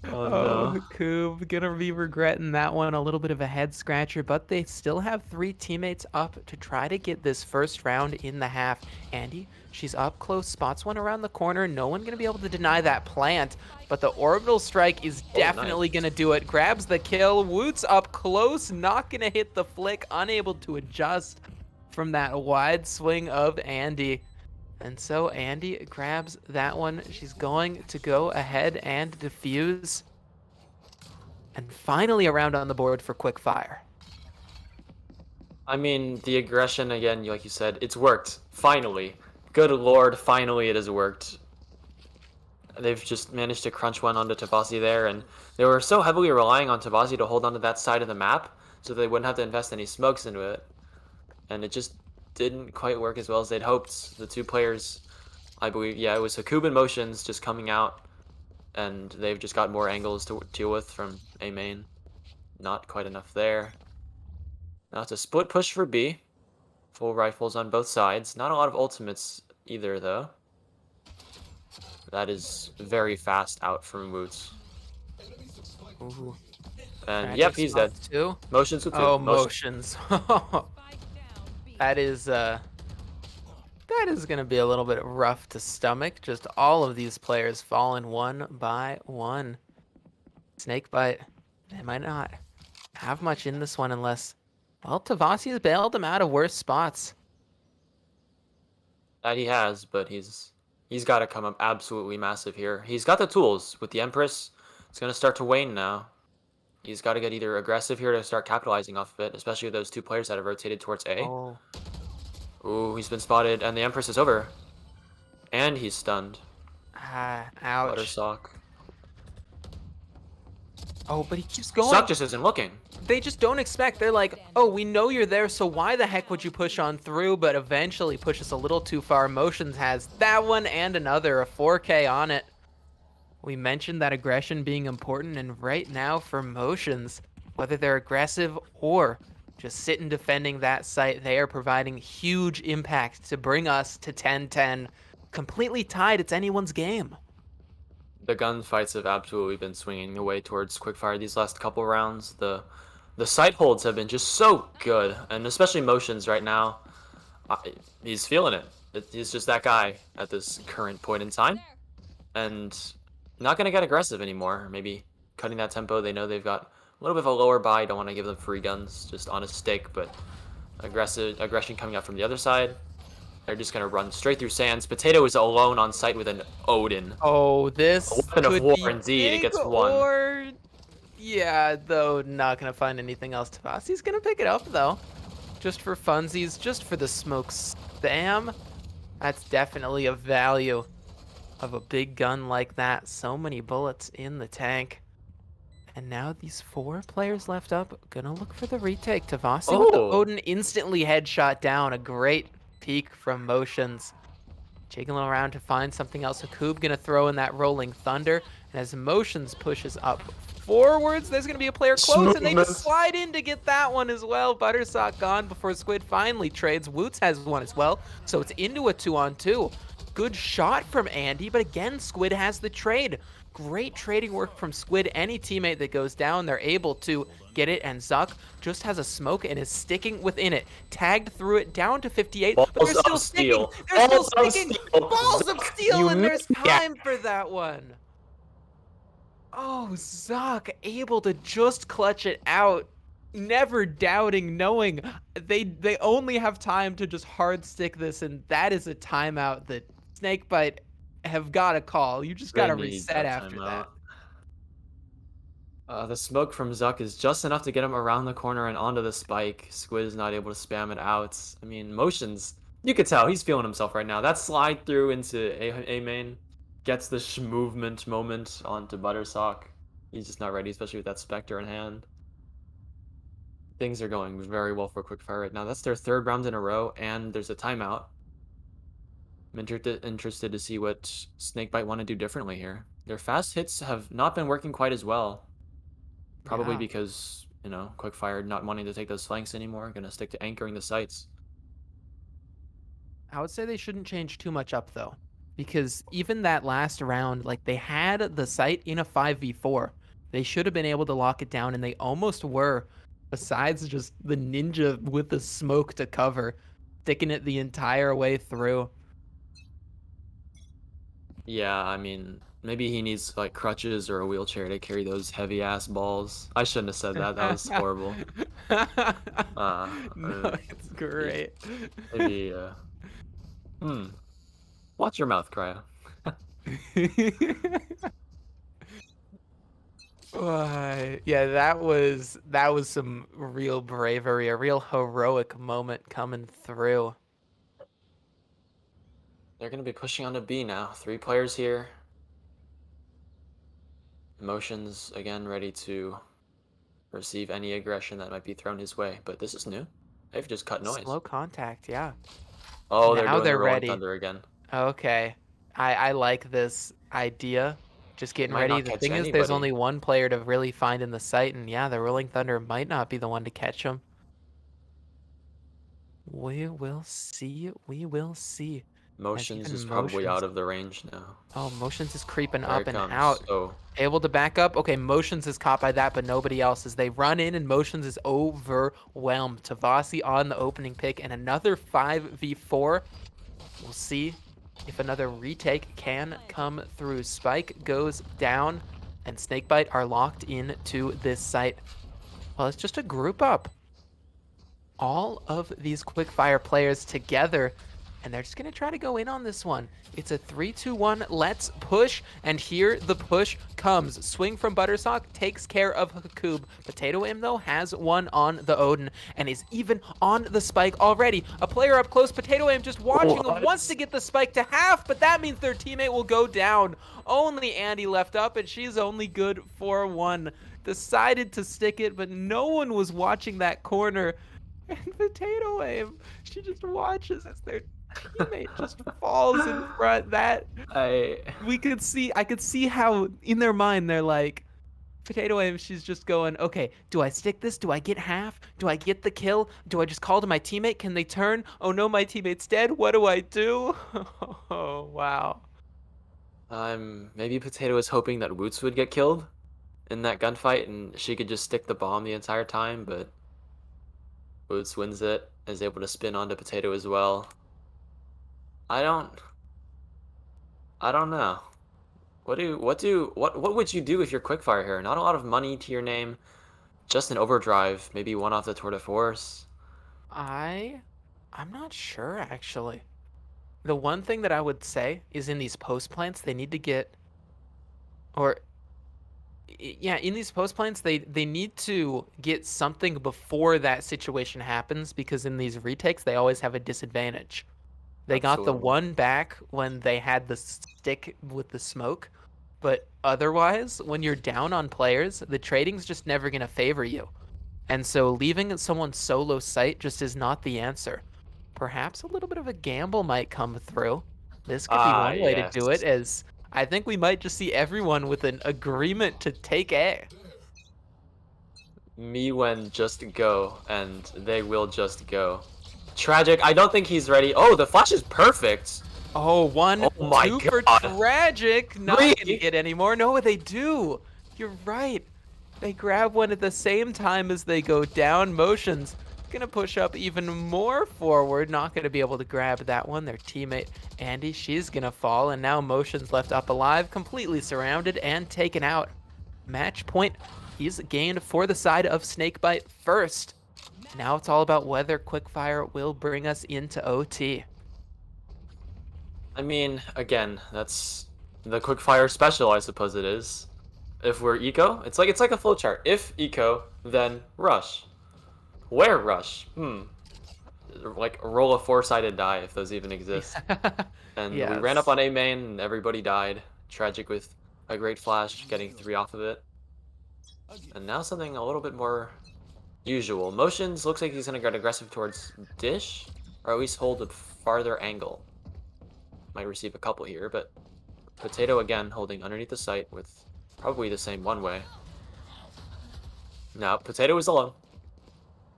Oh, no. Coob, gonna be regretting that one. A little bit of a head scratcher, but they still have 3 teammates up to try to get this first round in the half. Andy, she's up close, spots one around the corner. No one gonna be able to deny that plant, but the orbital strike is definitely nice. gonna do it. Grabs the kill. Woot's up close, not gonna hit the flick, unable to adjust from that wide swing of Andy. And so Andy grabs that one. She's going to go ahead and defuse. And finally a round on the board for Quickfire. I mean, the aggression again, like you said, it's worked. Finally. Good lord, finally it has worked. They've just managed to crunch one onto Tavasi there, and they were so heavily relying on Tavasi to hold onto that side of the map, so they wouldn't have to invest any smokes into it. And it just didn't quite work as well as they'd hoped. The two players, I believe, yeah, it was Hakub and Motions just coming out, and they've just got more angles to deal with from A main. Not quite enough there. Now it's a split push for B. Full rifles on both sides. Not a lot of ultimates either, though. That is very fast out from Woots. Ooh, And tragic yep, he's dead. spots too. Motions with two. Oh, motions. That is gonna be a little bit rough to stomach. Just all of these players falling one by one. Snakebite, they might not have much in this one unless, well, Tavasi has bailed them out of worse spots. That he has, but he's got to come up absolutely massive here. He's got the tools with the Empress. It's going to start to wane now. He's got to get either aggressive here to start capitalizing off of it, especially those two players that have rotated towards A. Oh, Ooh, he's been spotted, and the Empress is over. And he's stunned. ouch. Buttersock. Oh, but he keeps going. Sock just isn't looking. They just don't expect. They're like, oh, we know you're there, so why the heck would you push on through? But eventually push us a little too far. Motions has that one and another, a 4K on it. We mentioned that aggression being important, and right now for Motions, whether they're aggressive or just sitting defending that site, they are providing huge impact to bring us to 10-10. Completely tied, it's anyone's game. The gunfights have absolutely been swinging away towards Quickfire these last couple rounds. The sight holds have been just so good, and especially Motions right now. He's feeling it. He's just that guy at this current point in time, and not gonna get aggressive anymore. Maybe cutting that tempo. They know they've got a little bit of a lower buy. Don't want to give them free guns just on a stick, but aggression coming up from the other side. They're just gonna run straight through Sands. Potato is alone on site with an Odin. Oh, A this weapon of could war be indeed. It big, gets one. or yeah, though not gonna find anything else. Tavasi's gonna pick it up though, just for funsies, just for the smoke spam. That's definitely a value of a big gun like that. So many bullets in the tank. And now these 4 players left up, gonna look for the retake. Tavasi with the Oh, Odin instantly headshot down. A great peek from Motions. Jiggling around to find something else. Hakub gonna throw in that Rolling Thunder. And as Motions pushes up forwards, there's gonna be a player close, and they just slide in to get that one as well. Buttersock gone before Squid finally trades. Woots has one as well, so it's into a 2-on-2. Good shot from Andy, but again, Squid has the trade. Great trading work from Squid. Any teammate that goes down, they're able to get it, and Zuck just has a smoke and is sticking within it. Tagged through it down to 58, but they're still sticking. They're still sticking. Balls of steel, and there's time for that one. Oh, Zuck able to just clutch it out, never doubting, knowing they only have time to just hard stick this, and that is a timeout that Snakebite have got to call. You just got to reset after that. The smoke from Zuck is just enough to get him around the corner and onto the spike. Squid is not able to spam it out. I mean, Motions, you could tell he's feeling himself right now. That slide through into A main gets the movement moment onto Buttersock. He's just not ready, especially with that Spectre in hand. Things are going very well for Quickfire right now. That's their 3rd round in a row, and there's a timeout. I'm interested to see what Snakebite want to do differently here. Their fast hits have not been working quite as well. Probably because, you know, Quickfire not wanting to take those flanks anymore. Gonna stick to anchoring the sights. I would say they shouldn't change too much up, though, because even that last round, like, they had the site in a 5v4. They should have been able to lock it down, and they almost were, besides just the ninja with the smoke to cover, sticking it the entire way through. Yeah, I mean, maybe he needs like crutches or a wheelchair to carry those heavy ass balls. I shouldn't have said that. That was horrible. No, it's great. Maybe watch your mouth, Cryo. Yeah, that was some real bravery, a real heroic moment coming through. They're gonna be pushing on to B now. 3 players here. Motions again ready to receive any aggression that might be thrown his way, but this is new. They've just cut noise. Slow contact, yeah. Oh, Now they're doing they're the Rolling ready. Thunder again. Okay. I like this idea. Just getting Might ready. not The catch thing is, there's anybody. only one player to really find in the site, and yeah, the Rolling Thunder might not be the one to catch him. We will see. We will see. Motions is even probably out Motions- of the range now. Oh, Motions is creeping There up it and comes. out. Oh, Able to back up. Okay, Motions is caught by that, but nobody else. As they run in, and Motions is overwhelmed. Tavasi on the opening pick, and another 5v4. We'll see if another retake can come through. Spike goes down, and Snakebite are locked into this site. Well, it's just a group up. All of these Quickfire players together, and they're just going to try to go in on this one. It's a 3-2-1, let's push, and here the push comes. Swing from Buttersock takes care of Hakub. Potato Im, though, has one on the Odin, and is even on the Spike already. A player up close, Potato Im just watching him, wants to get the Spike to half, but that means their teammate will go down. Only Andy left up, and she's only good for 1. Decided to stick it, but no one was watching that corner. And Potato Aim, she just watches as their teammate just falls in front. That I could see how in their mind they're like, Potato Aim, she's just going, okay, do I stick this? Do I get half? Do I get the kill? Do I just call to my teammate? Can they turn? Oh no, my teammate's dead. What do I do? Oh, wow. Maybe Potato was hoping that Woots would get killed in that gunfight and she could just stick the bomb the entire time, but Boots wins it, is able to spin onto Potato as well. I don't know. What would you do if you're Quickfire here? Not a lot of money to your name, just an overdrive, maybe one off the Tour de Force. I'm not sure actually. The one thing that I would say is in these post plants they need to get, or yeah, in these post plants they need to get something before that situation happens, because in these retakes they always have a disadvantage. They got the Absolutely. one back when they had the stick with the smoke, but otherwise, when you're down on players, the trading's just never going to favor you. And so leaving someone solo sight just is not the answer. Perhaps a little bit of a gamble might come through. This could be Ah, one way to yes. do it, as I think we might just see everyone with an agreement to take A. Me when just go, and they will just go. Tragic. I don't think he's ready. Oh, the flash is perfect. Oh, one, Oh my two for God. Tragic. Not Three. gonna get any more. No, they do. You're right. They grab one at the same time as they go down. Motion's gonna push up even more forward. Not gonna be able to grab that one. Their teammate Andy, she's gonna fall, and now Motion's left up alive, completely surrounded and taken out. Match point is gained for the side of Snakebite first. Now it's all about whether Quickfire will bring us into OT. I mean, again, that's the Quickfire special, I suppose it is. If we're eco, it's like a flowchart. If eco, then rush. Where rush? Like roll a four-sided die if those even exist. And we ran up Yes. on A main and everybody died. Tragic with a great flash, getting 3 off of it. And now something a little bit more usual. Motions looks like he's gonna get aggressive towards dish, or at least hold a farther angle. Might receive a couple here, but Potato again holding underneath the site with probably the same one way. Now Potato is alone.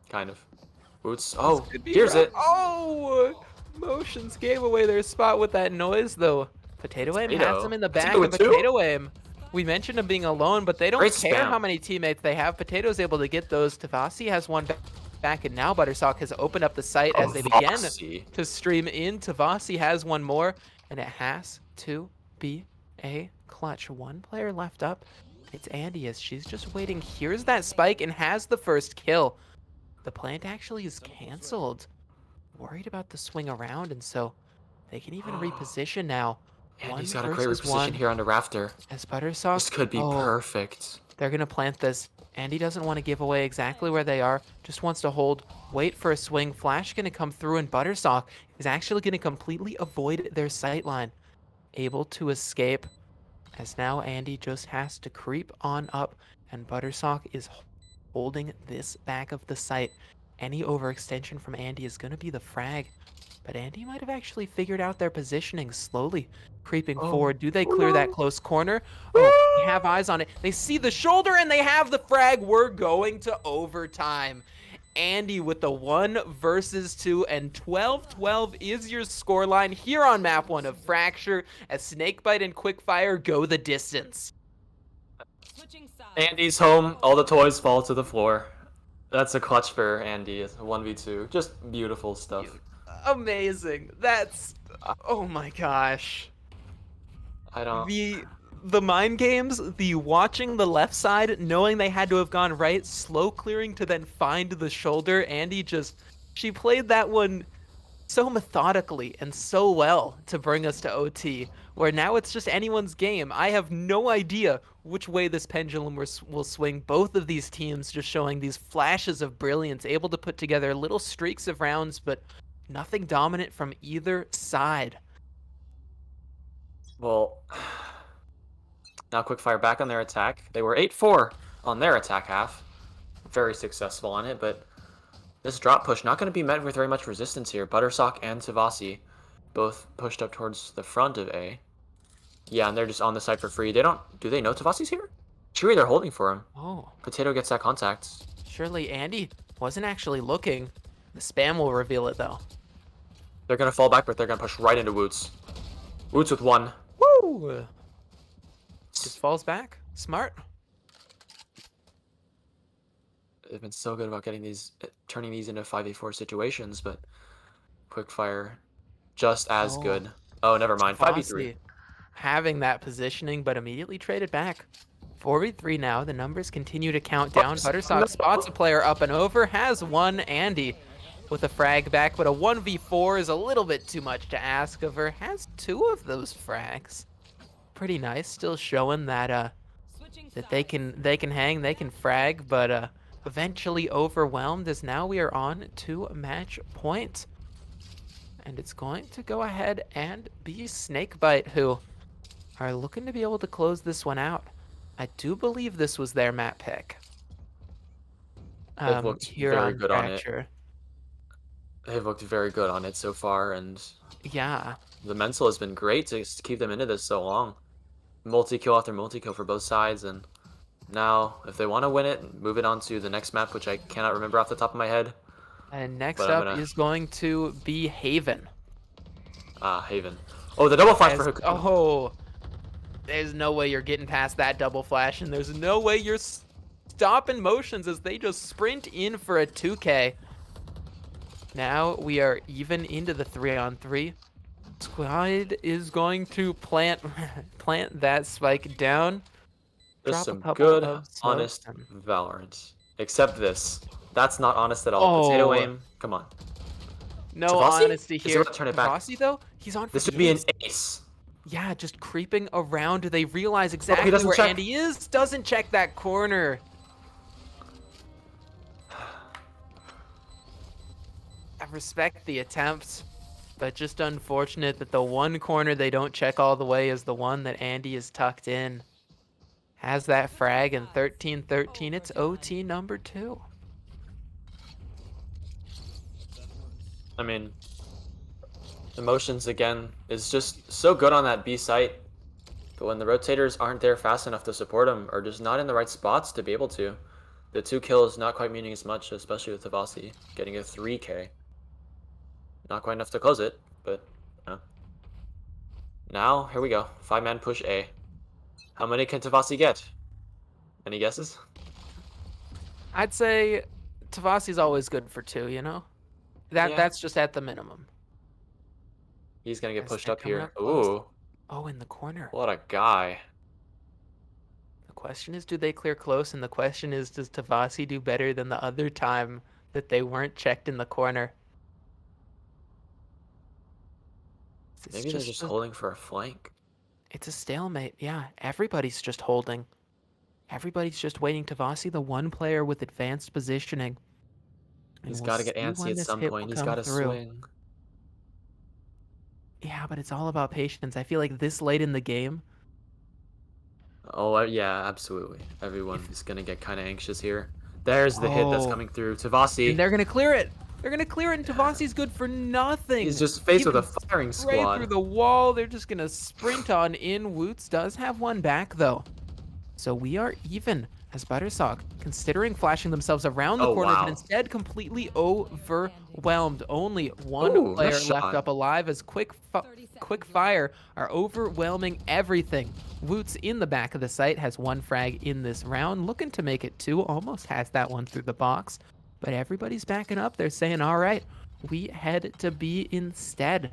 Kind of. Boots. Oh, Could be here's rough. it. Oh, Motions gave away their spot with that noise, though. Potato Aim has Potato. him in the back, Potato and with two? Potato Aim. We mentioned him being alone, but they don't Great care spam. how many teammates they have. Potato's able to get those. Tavasi has one back, and now Buttersock has opened up the site as they begin Tavasi. to stream in. Tavasi has one more, and it has to be a clutch. One player left up. It's Andy, as she's just waiting. Here's that spike and has the first kill. The plant actually is canceled. Worried about the swing around, and so they can even reposition now. And One he's got a great versus reposition one here on the rafter. as Buttersock. This could be perfect. They're gonna plant this. Andy doesn't want to give away exactly where they are. Just wants to hold, wait for a swing. Flash gonna come through, and Buttersock is actually gonna completely avoid their sight line. Able to escape, as now Andy just has to creep on up, and Buttersock is holding this back of the site. Any overextension from Andy is going to be the frag, but Andy might have actually figured out their positioning, slowly creeping forward. Do they clear that close corner? Oh, they have eyes on it. They see the shoulder and they have the frag. We're going to overtime. Andy with the 1 versus 2, and 12-12 is your scoreline here on map 1 of Fracture, as Snakebite and Quickfire go the distance. Andy's home. All the toys fall to the floor. That's a clutch for Andy. It's 1v2. Just beautiful stuff. Amazing. That's, oh my gosh. I don't. The mind games, the watching the left side, knowing they had to have gone right, slow clearing to then find the shoulder. Andy she played that one so methodically and so well to bring us to OT, where now it's just anyone's game. I have no idea which way this pendulum will swing. Both of these teams just showing these flashes of brilliance, able to put together little streaks of rounds, but nothing dominant from either side. Well, now Quickfire back on their attack. They were 8-4 on their attack half. Very successful on it, but this drop push not going to be met with very much resistance here. Buttersock and Tavasi both pushed up towards the front of A. Yeah, and they're just on the side for free. Do they know Tavasi's here? Chewy, they're holding for him. Oh, Potato gets that contact. surely Andy wasn't actually looking. The spam will reveal it, though. They're going to fall back, but they're going to push right into Woots. Woots with 1. Woo! Just falls back. Smart. They've been so good about getting these, turning these into 5v4 situations, but Quickfire just as Oh, good. Oh, never mind. 5v3. Tavasi having that positioning, but immediately traded back. 4v3 now. The numbers continue to count down. Oops, Buttersock spots a player up and over, has one Andy with a frag back, but a 1v4 is a little bit too much to ask of her. Has two of those frags. Pretty nice. Still showing that that they can hang, they can frag, but eventually overwhelmed as now we are on to match point. And it's going to go ahead and be Snakebite who are looking to be able to close this one out. I do believe this was their map pick. They've looked Here very on good on it. Fracture. They've looked very good on it so far, and Yeah. the mental has been great to keep them into this so long. Multi-kill after multi-kill for both sides, and now, if they want to win it, move it on to the next map, which I cannot remember off the top of my head. And next But I'm up gonna- is going to be Haven. Haven. Oh, the double flash As- for Hook. oh, there's no way you're getting past that double flash, and there's no way you're stopping motions as they just sprint in for a 2K. Now we are even into the 3-on-3. Squad is going to plant that spike down. There's Drop a some couple good, of smokes honest and- Valorant. Except this. That's not honest at all. Potato Oh. aim. Come on. No Tavasi? honesty Is he here. about to turn it back? Tavasi, though, he's on for This the should be an ace. ace. Yeah, just creeping around. Do they realize exactly doesn't where check. Andy is? Doesn't check that corner. I respect the attempts, but just unfortunate that the one corner they don't check all the way is the one that Andy is tucked in. Has that frag, and 13-13, it's OT number 2. I mean, Emotions again is just so good on that B site, but when the rotators aren't there fast enough to support him, or just not in the right spots to be able to, the 2 kills not quite meaning as much, especially with Tavasi getting a 3K. Not quite enough to close it, but now here we go. 5-man push A. How many can Tavasi get? Any guesses? I'd say Tavasi's always good for 2, you know? That's just at the minimum. He's gonna get As pushed they're up coming here. up close. Ooh, Oh, in the corner. what a guy. The question is, do they clear close? And the question is, does Tavasi do better than the other time that they weren't checked in the corner? It's Maybe they're just holding for a flank. It's a stalemate. Yeah, everybody's just holding. Everybody's just waiting. Tavasi, the one player with advanced positioning. And He's we'll got to get see antsy when at this some hit point. will He's come got to through. swing. Yeah, but it's all about patience. I feel like this late in the game, Oh, yeah, absolutely. Everyone is going to get kind of anxious here. There's the hit that's Oh. coming through. Tavasi, and they're gonna clear it. They're gonna clear it, and Tavasi's good for nothing. he's just faced with a Even firing right squad. through the wall. They're just gonna sprint on in. Woots does have one back though, so we are even as Buttersock considering flashing themselves around the Oh, corner, wow. but instead completely overwhelmed. Only one Ooh, player nice left shot. up alive as Quickfire are overwhelming everything. Woots in the back of the site has one frag in this round, looking to make it 2. Almost has that one through the box, but everybody's backing up. They're saying, all right, we head to B instead.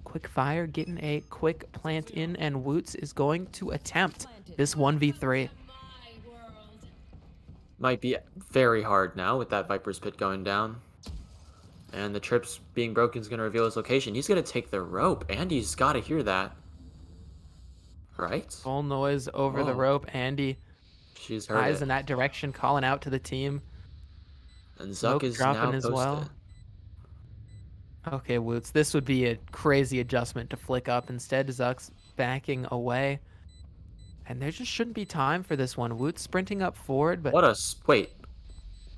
Quickfire getting a quick plant in, and Woots is going to attempt this 1v3. Might be very hard now with that Viper's Pit going down. And the trips being broken is going to reveal his location. He's going to take the rope. Andy's got to hear that. Right? Full noise over the Whoa. rope. Andy She's heard eyes it. in that direction, calling out to the team. And Zuck Smoke is dropping now as posted. well. Okay, Woots, this would be a crazy adjustment to flick up. Instead, Zuck's backing away. And there just shouldn't be time for this one. Woots sprinting up forward, but What a... Wait.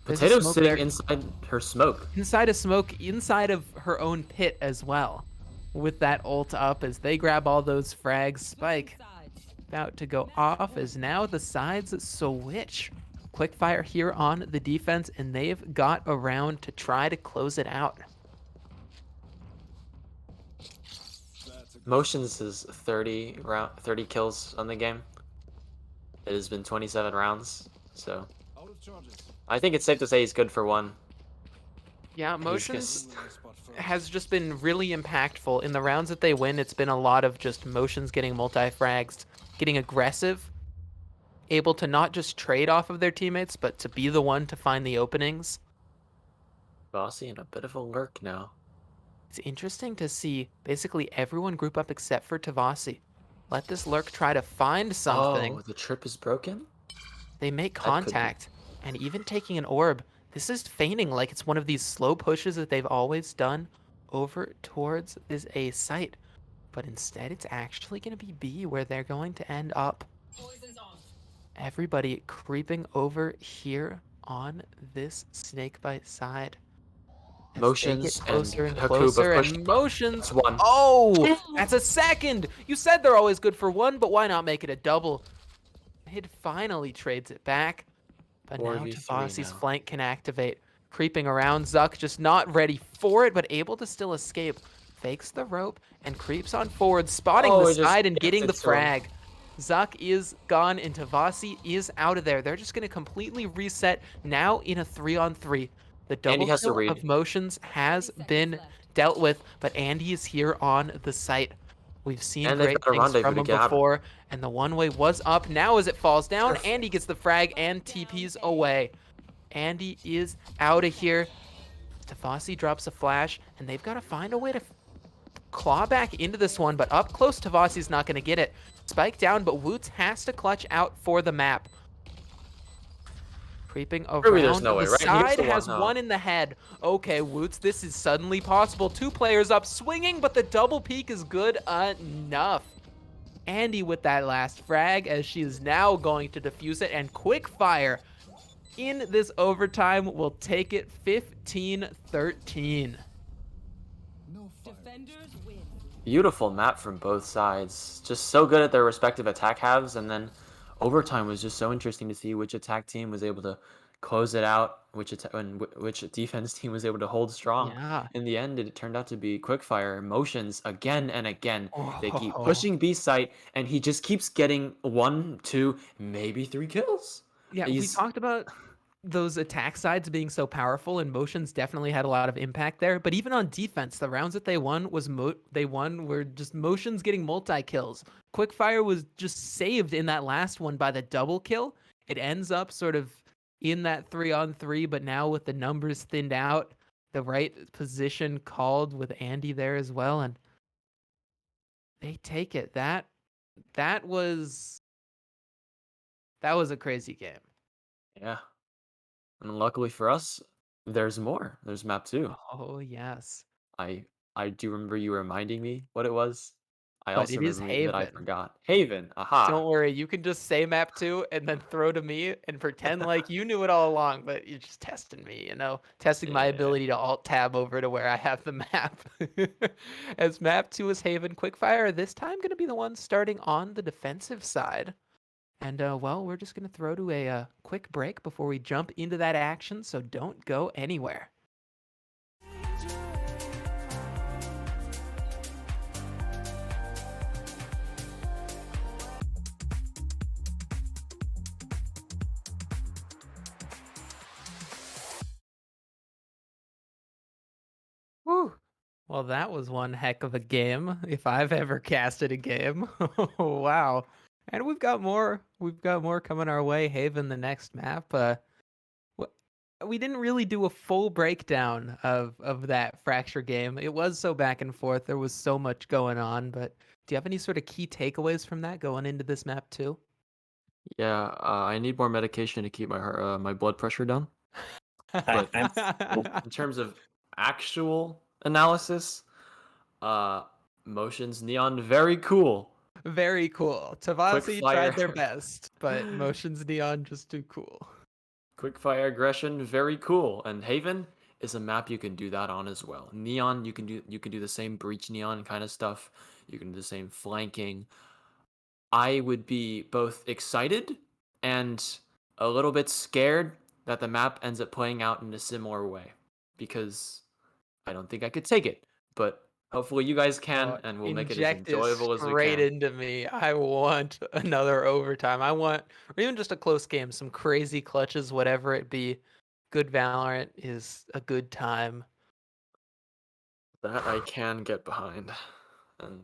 There's a Potato's smoke sitting there. inside her smoke. inside a smoke, inside of her own pit as well. With that ult up as they grab all those frags. Spike about to go off as now the sides switch. Quickfire here on the defense, and they've got around to try to close it out. Motions is 30 kills on the game. It has been 27 rounds, so Out of charges. I think it's safe to say he's good for one. Yeah, He's Motions just Ruler the spot first. has just been really impactful. In the rounds that they win, it's been a lot of just Motions getting multi-frags, getting aggressive, able to not just trade off of their teammates, but to be the one to find the openings. Bossy in a bit of a lurk now. It's interesting to see basically everyone group up except for Tavasi. Let this lurk try to find something. Oh, the trip is broken? They make That could be. contact, and even taking an orb, this is feigning like it's one of these slow pushes that they've always done over towards this A site. But instead, it's actually going to be B where they're going to end up. Everybody creeping over here on this Snakebite side. As they get Motions and closer and Hakuba closer, push. and Motions. That's one. Oh, that's a second. You said they're always good for one, but why not make it a double? Mid finally trades it back, but now 4v3 Tavasi's now. flank can activate. Creeping around, Zuck just not ready for it, but able to still escape. Fakes the rope and creeps on forward, spotting Oh, the he just side and gets getting it the to him. frag. Zuck is gone and Tavasi is out of there. They're just going to completely reset now in a 3-on-3. The Andy double has to kill read. of Motions has been dealt with, but Andy is here on the site. We've seen And they've great got a things rendezvous from to him get at him. before, and the one-way was up. Now as it falls down, Andy gets the frag and TPs away. Andy is out of here. Tavasi drops a flash, and they've got to find a way to claw back into this one, but up close, Tavasi's not going to get it. Spike down, but Woots has to clutch out for the map. Creeping Surely there's around no way, the right? He's side, the one, has no. one in the head. Okay, Woots, this is suddenly possible. 2 players up swinging, but the double peek is good enough. Andy with that last frag, as she is now going to defuse it, and Quickfire in this overtime will take it 15-13. No fire. Defenders win. Beautiful map from both sides. Just so good at their respective attack halves, and then overtime was just so interesting to see which attack team was able to close it out, which defense team was able to hold strong. Yeah. In the end, it turned out to be Quickfire Motions again and again. They keep Oh. pushing B site, and he just keeps getting 1, 2, maybe 3 kills. Yeah, we He's talked about those attack sides being so powerful, and Motions definitely had a lot of impact there. But even on defense, the rounds that they won were just Motions getting multi kills. Quickfire was just saved in that last one by the double kill. It ends up sort of in that 3-on-3, but now with the numbers thinned out, the right position called with Andy there as well, and they take it. That was a crazy game. yeah. And luckily for us, there's more. There's map 2. Oh yes. I I do remember you reminding me what it was. I But also it is remember that I Haven. forgot. Haven, aha. Don't worry, you can just say map 2 and then throw to me and pretend like you knew it all along, but you're just testing me, testing my Yeah. ability to alt tab over to where I have the map. As map 2 is Haven Quickfire, this time going to be the one starting on the defensive side. And well, we're just going to throw to a quick break before we jump into that action, so don't go anywhere. Whew. Well, that was one heck of a game, if I've ever casted a game. Wow. And we've got more. We've got more coming our way. Haven, the next map. We didn't really do a full breakdown of that Fracture game. It was so back and forth. There was so much going on. But do you have any sort of key takeaways from that going into this map too? Yeah, I need more medication to keep my blood pressure down. But in terms of actual analysis, uh, Motions Neon very cool. Very cool. Tavasi tried their Quickfire. best, but Motions Neon just too cool. Quickfire aggression very cool. And Haven is a map you can do that on as well. Neon, you can do the same breach neon kind of stuff. You can do the same flanking. I would be both excited and a little bit scared that the map ends up playing out in a similar way because I don't think I could take it. But hopefully you guys can, and we'll make it as Inject it enjoyable as we straight can. into me. I want another overtime. I want, or even just a close game, some crazy clutches, whatever it be. good Valorant is a good time. That I can get behind. And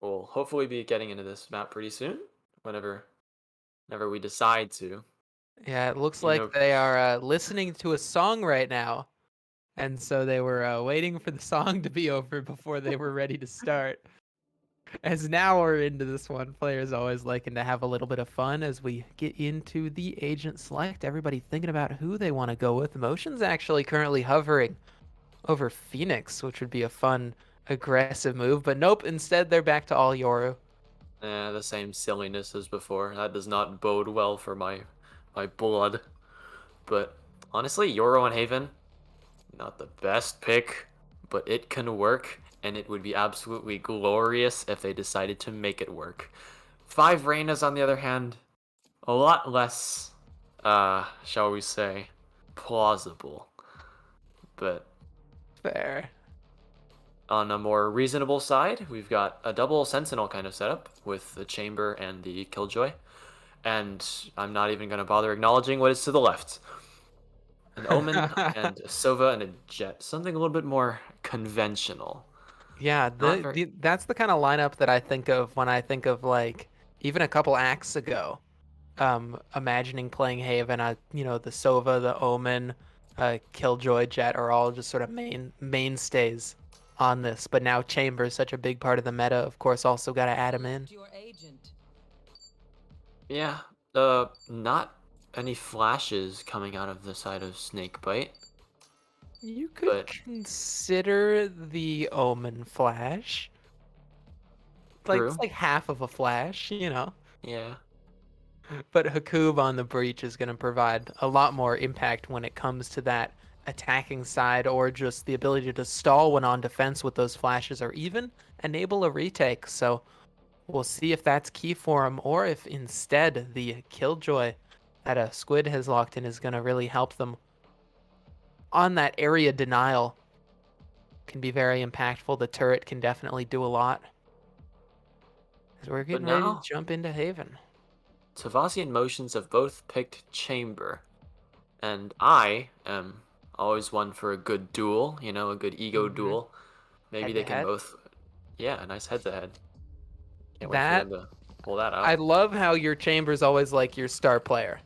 we'll hopefully be getting into this map pretty soon. Whenever we decide to. Yeah, it looks You know, like they are listening to a song right now. And so they were waiting for the song to be over before they were ready to start. As now we're into this one, players always liking to have a little bit of fun as we get into the agent select. Everybody thinking about who they want to go with. Motion's actually currently hovering over Phoenix, which would be a fun, aggressive move. But nope, instead they're back to all Yoru. the same silliness as before. That does not bode well for my blood. But honestly, Euro and Haven, not the best pick, but it can work, and it would be absolutely glorious if they decided to make it work. 5 Reynas, on the other hand, a lot less, shall we say, plausible. But Fair. on a more reasonable side, we've got a double Sentinel kind of setup with the Chamber and the Killjoy. And I'm not even going to bother acknowledging what is to the left. An Omen and a Sova and a Jet. Something a little bit more conventional. Yeah, Not very... that's the kind of lineup that I think of when I think of like even a couple acts ago. Imagining playing Haven, the Sova, the Omen, Killjoy, Jet are all just sort of mainstays on this. But now Chamber is such a big part of the meta. Of course, also got to add him in. Yeah, not any flashes coming out of the side of Snakebite. You could consider the Omen flash. Like True. it's like half of a flash, Yeah. But Hakub on the breach is going to provide a lot more impact when it comes to that attacking side, or just the ability to stall when on defense with those flashes, or even enable a retake. So we'll see if that's key for him, or if instead the Killjoy that a Squid has locked in is going to really help them on that area denial. Can be very impactful. The turret can definitely do a lot. As we're getting ready to jump into Haven. Tavasi and Motions have both picked Chamber. And I am always one for a good duel, a good ego duel. Maybe they can both... Yeah, a nice head-to-head. Can't wait for them to pull that out. I love how your Chamber's always like your star player.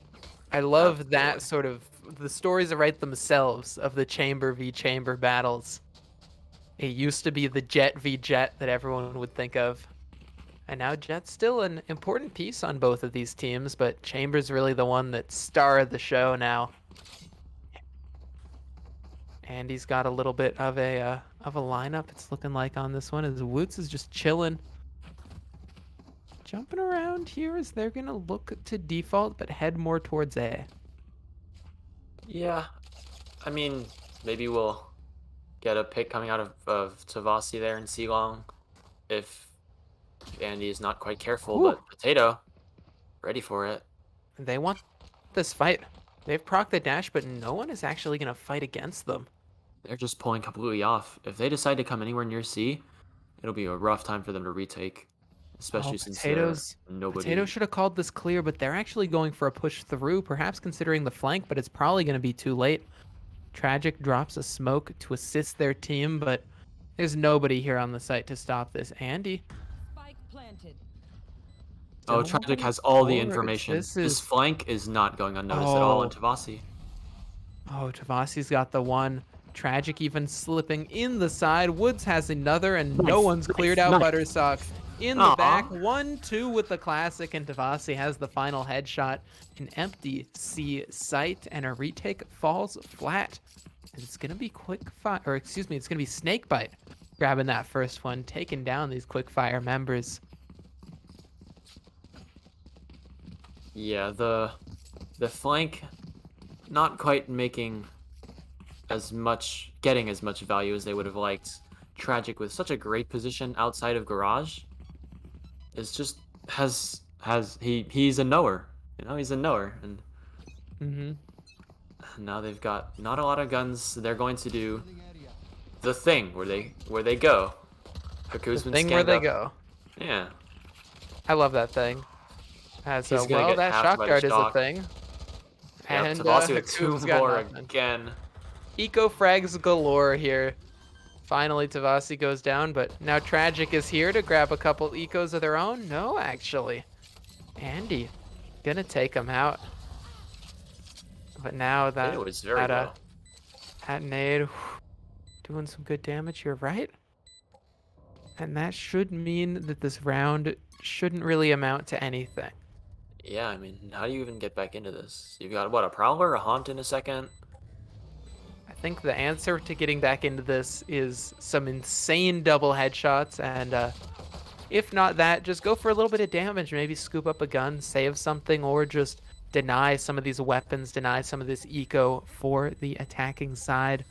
I love that sort of... The stories that write themselves of the Chamber v Chamber battles. It used to be the Jet v Jet that everyone would think of. And now Jet's still an important piece on both of these teams, but Chamber's really the one that's star of the show now. And he's got a little bit of a lineup, it's looking like, on this one, as Woods is just chilling. Jumping around here as they're going to look to default, but head more towards A. Yeah, I mean, maybe we'll get a pick coming out of Tavasi there in C-Long if Andy is not quite careful. Ooh. But Potato, ready for it. They want this fight. They've procced the dash, but no one is actually going to fight against them. They're just pulling completely off. If they decide to come anywhere near C, it'll be a rough time for them to retake. Especially since nobody... Potato should have called this clear, but they're actually going for a push through, perhaps considering the flank, but it's probably going to be too late. Tragic drops a smoke to assist their team, but there's nobody here on the site to stop this. Andy. Spike planted. Oh, Tragic has all the information. This flank is not going unnoticed at all on Tavasi. Oh, Tavasi's got the one. Tragic even slipping in the side. Woods has another, and no one's cleared out Buttersock. In the back, 1-2 with the classic, and Tavasi has the final headshot. An empty C site, and a retake falls flat. And it's going to be Quickfire, or excuse me, it's going to be Snakebite grabbing that first one, taking down these Quickfire members. Yeah, the flank not quite making getting as much value as they would have liked. Tragic with such a great position outside of garage. It's just he's a knower, he's a knower, and now they've got not a lot of guns. They're going to do the thing where they go. Hakub's been thing where they go. Yeah, I love that thing. Well, that shock dart is a thing. Yep, And Tavasi with two Hakoob's got more nothing. again. Eco frags galore here. Finally, Tavasi goes down, but now Tragic is here to grab a couple ecos of their own. No, actually. Andy gonna take him out. But now It that was very that low. that nade doing some good damage here, right? And that should mean that this round shouldn't really amount to anything. Yeah, I mean, how do you even get back into this? You've got, what, a Prowler, a Haunt in a second? I think the answer to getting back into this is some insane double headshots, and if not that, just go for a little bit of damage. Maybe scoop up a gun, save something, or just deny some of these weapons, deny some of this eco for the attacking side.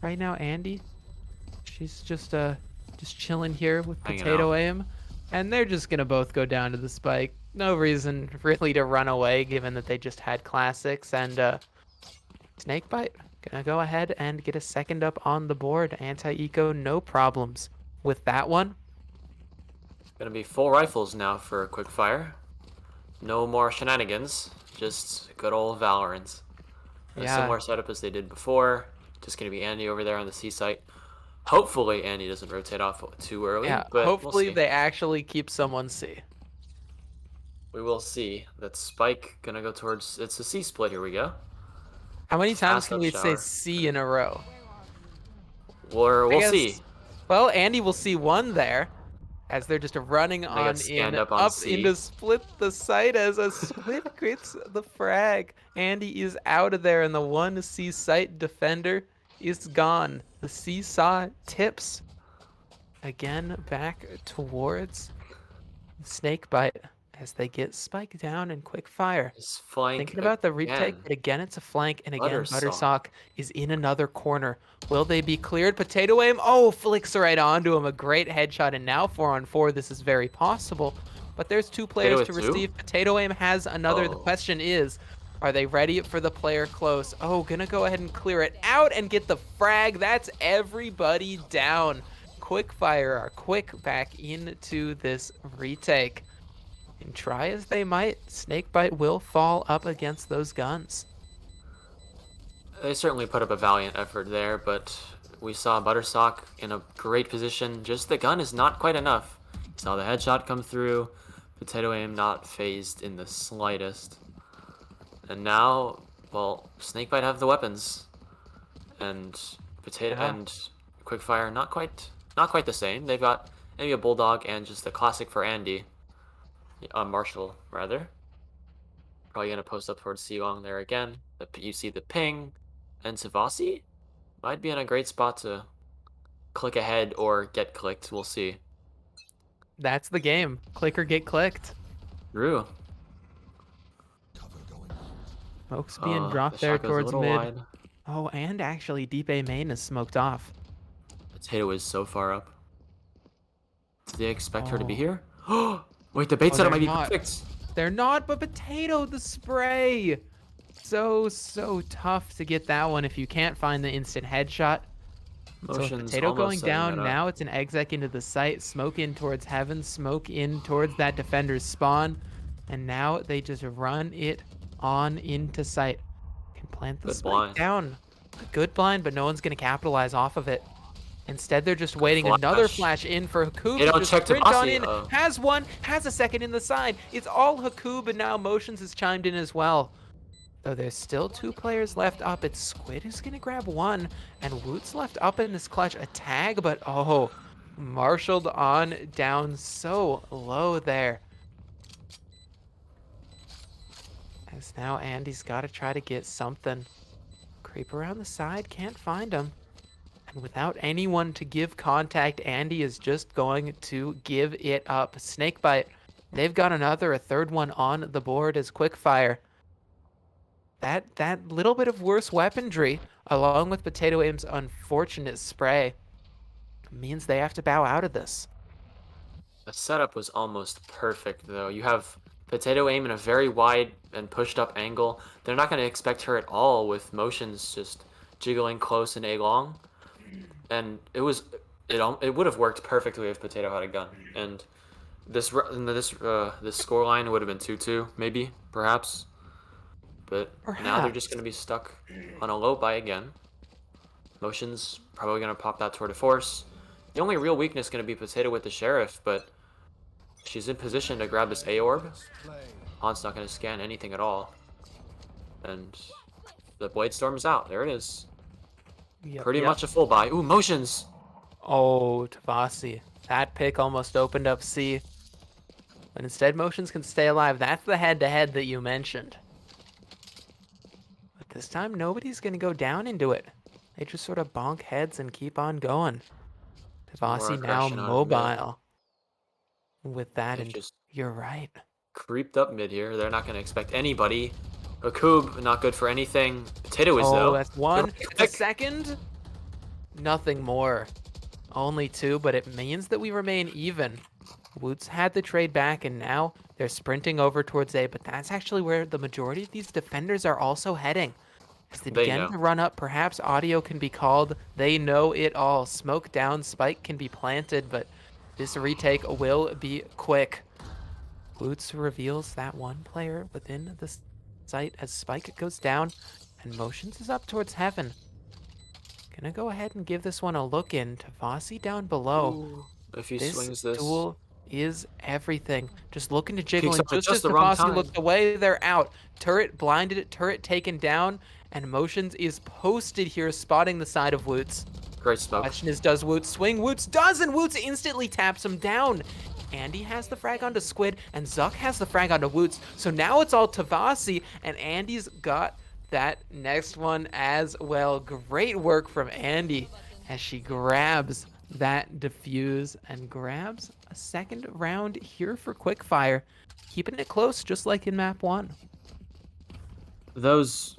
Right now, Andy, she's just chilling here with Hanging Potato out. Aim, and they're just gonna both go down to the spike. No reason really to run away, given that they just had classics. And Snakebite gonna go ahead and get a second up on the board. Anti-eco, no problems with that one. Gonna be full rifles now for Quickfire. No more shenanigans, just good old Valorant. A Yeah, similar setup as they did before. Just gonna be Andy over there on the C site. Hopefully Andy doesn't rotate off too early, yeah. but we'll Hopefully see. they actually keep someone C. We will see. That Spike gonna go towards, it's a C split, here we go. How many times Fast can up we say shower. C in a row? Or I we'll see. guess. Well, Andy will see one there as they're just running They got on scanned in up on up into C. split the site as a split gets the frag. Andy is out of there, and the one C site defender is gone. The seesaw tips again back towards Snakebite as they get spiked down in quick fire. His flank Thinking about the retake, again. but again, it's a flank, and again, Buttersock. Buttersock is in another corner. Will they be cleared? Potato Aim, oh, flicks right onto him. A great headshot, and now 4-on-4, this is very possible. But there's two players with to two? receive. Potato Aim has another. The Oh. question is, are they ready for the player close? Oh, gonna go ahead and clear it out and get the frag. That's everybody down. Quickfire are quick back into this retake. And try as they might, Snakebite will fall up against those guns. They certainly put up a valiant effort there, but we saw Buttersock in a great position. Just the gun is not quite enough. Saw the headshot come through. Potato Aim not phased in the slightest. And now, well, Snakebite have the weapons. And Potato Yeah. and Quickfire not quite the same. They've got maybe a Bulldog and just a classic for Andy. Marshall, rather. Probably gonna post up towards Sealong there again. You see the ping, and Savasi might be in a great spot to click ahead or get clicked. We'll see. That's the game. Click or get clicked. Rue. Cover going on. Smoke's being The dropped there shot goes a towards little mid. wide. Oh, and actually, Deep A main is smoked off. Potato is so far up. Did they expect her to be Oh. here? Wait, the bait Oh, setup they're might be not. perfect. They're not, but Potato, the spray. So tough to get that one if you can't find the instant headshot. So with Motion's Potato almost going setting down, that up. now it's an exec into the site, smoke in towards heaven, smoke in towards that defender's spawn, and now they just run it on into sight. Can plant the Good spike blind. down. A good blind, but no one's gonna capitalize off of it. Instead, they're just waiting Flash. another flash in for Hakoub They to don't just check sprint on Tabasi. in. Oh. Has one, has a second in the side. It's all Hakoub, and now Motions has chimed in as well. Though there's still two players left up. It's Squid who's gonna grab one, and Woot's left up in this clutch. A tag, but oh, marshaled on down so low there. As now Andy's got to try to get something. Creep around the side, can't find him. And without anyone to give contact, Andy is just going to give it up. Snakebite, they've got a third one on the board as Quickfire. That little bit of worse weaponry, along with Potato Aim's unfortunate spray, means they have to bow out of this. The setup was almost perfect, though. You have Potato Aim in a very wide and pushed up angle. They're not going to expect her at all with motions just jiggling close and A-long. And it would have worked perfectly if Potato had a gun. And this scoreline would have been 2-2, maybe, perhaps. But now they're just going to be stuck on a low buy again. Motion's probably going to pop that Tour de Force. The only real weakness is going to be Potato with the Sheriff, but she's in position to grab this A orb. Han's not going to scan anything at all. And the Blade Storm's out. There it is. Pretty much a full buy. Ooh, Motions! Oh, Tavasi. That pick almost opened up C. But instead, Motions can stay alive. That's the head-to-head that you mentioned. But this time, nobody's going to go down into it. They just sort of bonk heads and keep on going. Tavasi now aggression out of mid. mobile. With that, They've and just you're right. creeped up mid here. They're not going to expect anybody. Akub, not good for anything. Potato is, Oh, though. that's one. It's a second. Nothing more. Only two, but it means that we remain even. Woots had the trade back, and now they're sprinting over towards A, but that's actually where the majority of these defenders are also heading. As they begin know. to run up, perhaps audio can be called. They know it all. Smoke down, spike can be planted, but this retake will be quick. Woots reveals that one player within the site as spike goes down, and Motions is up towards heaven. Gonna go ahead and give this one a look in. Tavasi down below. Ooh, if he This swings this. duel is everything. Just looking to jiggle, Picks and up at just just as the wrong Tavasi time. looked away, they're out. Turret blinded, turret taken down, and Motions is posted here, spotting the side of Woots. Great smoke. Question is, does Woots swing? Woots does, and Woots instantly taps him down. Andy has the frag onto Squid, and Zuck has the frag onto Woots. So now it's all Tavasi, and Andy's got that next one as well. Great work from Andy as she grabs that defuse and grabs a second round here for Quickfire. Keeping it close, just like in map 1. Those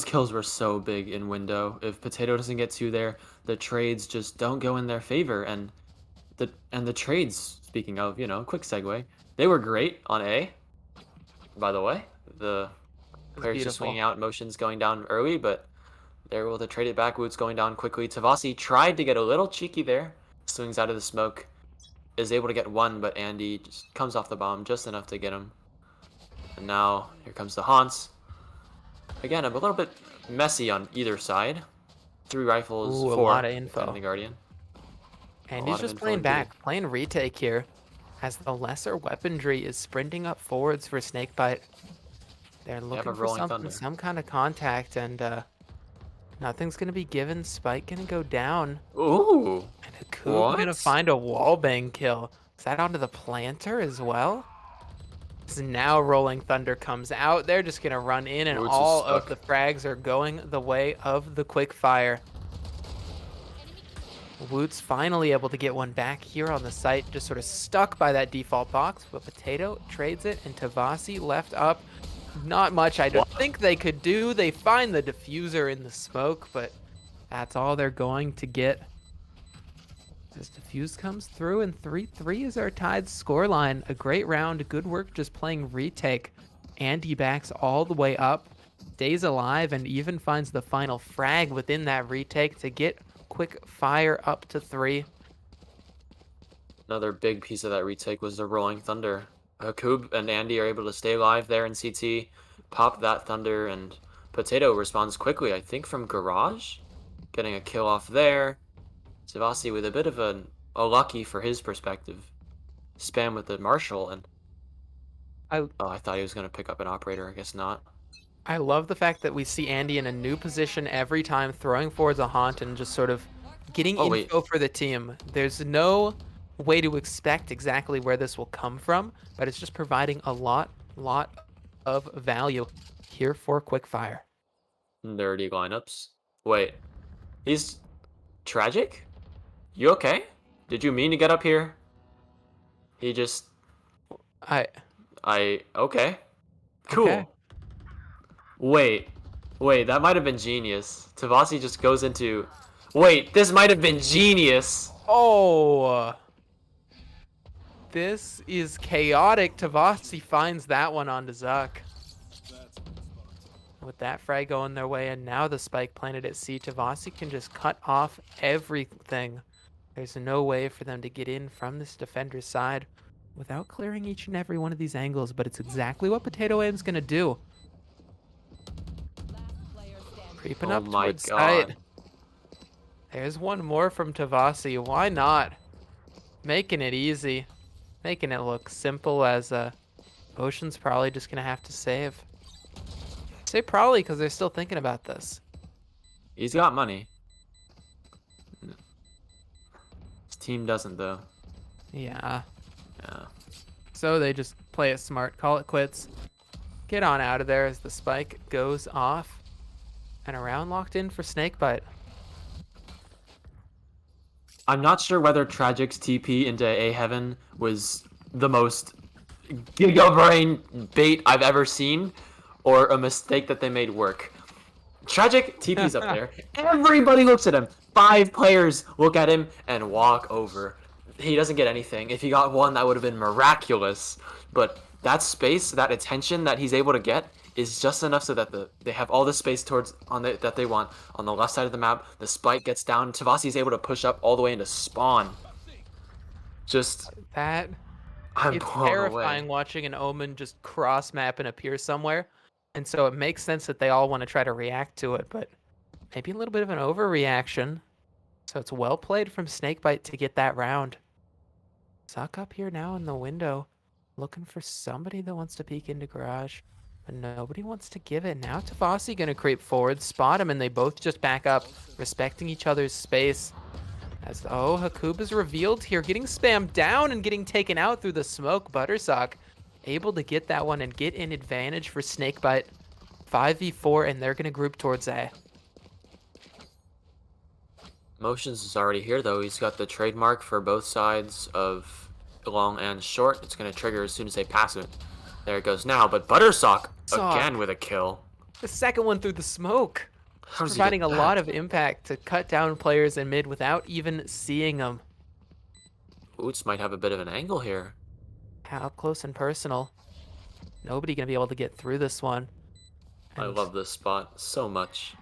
kills were so big in window. If Potato doesn't get two there, the trades just don't go in their favor. And the trades, speaking of, quick segue, they were great on A. By the way, the players just swinging out, Motions going down early, but they're able to trade it back. Woods going down quickly. Tavasi tried to get a little cheeky there. Swings out of the smoke. Is able to get one, but Andy just comes off the bomb just enough to get him. And now here comes the Haunts. Again, I'm a little bit messy on either side. 3 rifles, Ooh, 4. a lot of info. The Guardian. And he's just playing back, playing retake here, as the lesser weaponry is sprinting up forwards for Snakebite. They're looking for something, some kind of contact, and nothing's gonna be given. Spike gonna go down. Ooh. And Akub gonna find a wallbang kill. Is that onto the planter as well? So now Rolling Thunder comes out. They're just gonna run in, and all of the frags are going the way of the Quickfire. Woots finally able to get one back here on the site, just sort of stuck by that default box, but Potato trades it, and Tavasi left up. Not much I don't think they could do. They find the diffuser in the smoke, but that's all they're going to get. This diffuse comes through, and 3-3 is our tied scoreline. A great round, good work just playing retake. Andy backs all the way up, stays alive, and even finds the final frag within that retake to get Quickfire up to 3. Another big piece of that retake was the Rolling Thunder. Akub and Andy are able to stay alive there in CT, pop that Thunder, and Potato responds quickly, I think from Garage, getting a kill off there. Tavasi with a bit of a lucky for his perspective spam with the Marshal, and I thought he was going to pick up an operator. I guess not. I love the fact that we see Andy in a new position every time, throwing forwards a haunt and just sort of getting info for the team. There's no way to expect exactly where this will come from, but it's just providing a lot of value here for Quickfire. Dirty lineups. Wait, he's tragic? You okay? Did you mean to get up here? He just... Okay. Cool. Okay. Wait, that might have been genius. Tavasi just goes into... Wait, this might have been genius! Oh! This is chaotic. Tavasi finds that one onto Zuck. With that frag going their way, and now the spike planted at C, Tavasi can just cut off everything. There's no way for them to get in from this defender's side without clearing each and every one of these angles, but it's exactly what Potato Aim's gonna do. Creeping Oh up my towards site. god. There's one more from Tavasi. Why not? Making it easy. Making it look simple as Ocean's probably just going to have to save. I say probably because they're still thinking about this. He's got money. His team doesn't, though. Yeah. Yeah. So they just play it smart, call it quits. Get on out of there as the spike goes off. And a round locked in for Snakebite. I'm not sure whether Tragic's TP into A Heaven was the most Giga Brain bait I've ever seen, or a mistake that they made work. Tragic TP's up there. Everybody looks at him. 5 players look at him and walk over. He doesn't get anything. If he got one, that would have been miraculous. But that space, that attention that he's able to get, is just enough so that they have all the space towards that they want on the left side of the map. The spike gets down. Tavasi is able to push up all the way into spawn. Just That I'm it's blown terrifying away. watching an Omen just cross map and appear somewhere. And so it makes sense that they all want to try to react to it, but maybe a little bit of an overreaction. So it's well played from Snakebite to get that round. Zuck up here now in the window, looking for somebody that wants to peek into garage, but nobody wants to give it. Now Tavasi gonna creep forward, spot him, and they both just back up, respecting each other's space. As Hakub is revealed here, getting spammed down and getting taken out through the smoke. Buttersock able to get that one and get an advantage for Snakebite. 5v4, and they're gonna group towards A. Motions is already here, though. He's got the trademark for both sides of long and short. It's going to trigger as soon as they pass it. There it goes now, but Buttersock again with a kill. The second one through the smoke. How does he Providing get a that? lot of impact to cut down players in mid without even seeing them. Boots might have a bit of an angle here. Up close and personal. Nobody gonna be able to get through this one. I And love this spot so much.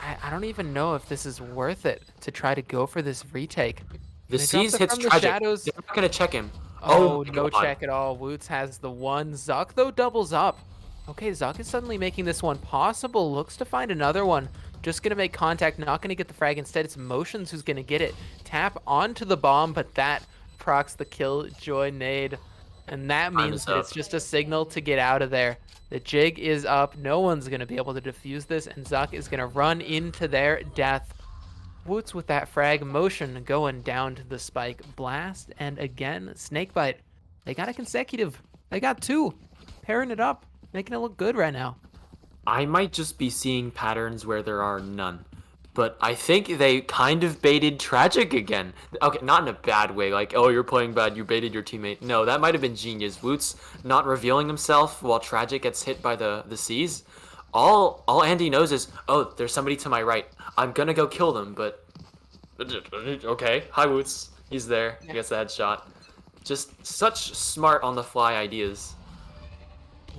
I don't even know if this is worth it to try to go for this retake. The They dropped C's it hits from the Tragic. shadows. They're not going to check him. Oh, my no God. check at all. Woots has the one. Zuck, though, doubles up. Okay, Zuck is suddenly making this one possible. Looks to find another one. Just going to make contact. Not going to get the frag. Instead, it's Motions who's going to get it. Tap onto the bomb, but that procs the Killjoy nade. And that Time means is that up. it's just a signal to get out of there. The jig is up. No one's going to be able to defuse this. And Zuck is going to run into their death. Woots with that frag. Motion going down to the spike. Blast. And again, Snakebite. They got a consecutive. They got 2. Pairing it up. Making it look good right now. I might just be seeing patterns where there are none. But I think they kind of baited Tragic again. Okay, not in a bad way, like, oh, you're playing bad, you baited your teammate. No, that might have been genius. Woots not revealing himself while Tragic gets hit by the C's. All Andy knows is, oh, there's somebody to my right. I'm gonna go kill them, but... Okay, hi Woots. He's there. He gets the headshot. Just such smart on-the-fly ideas.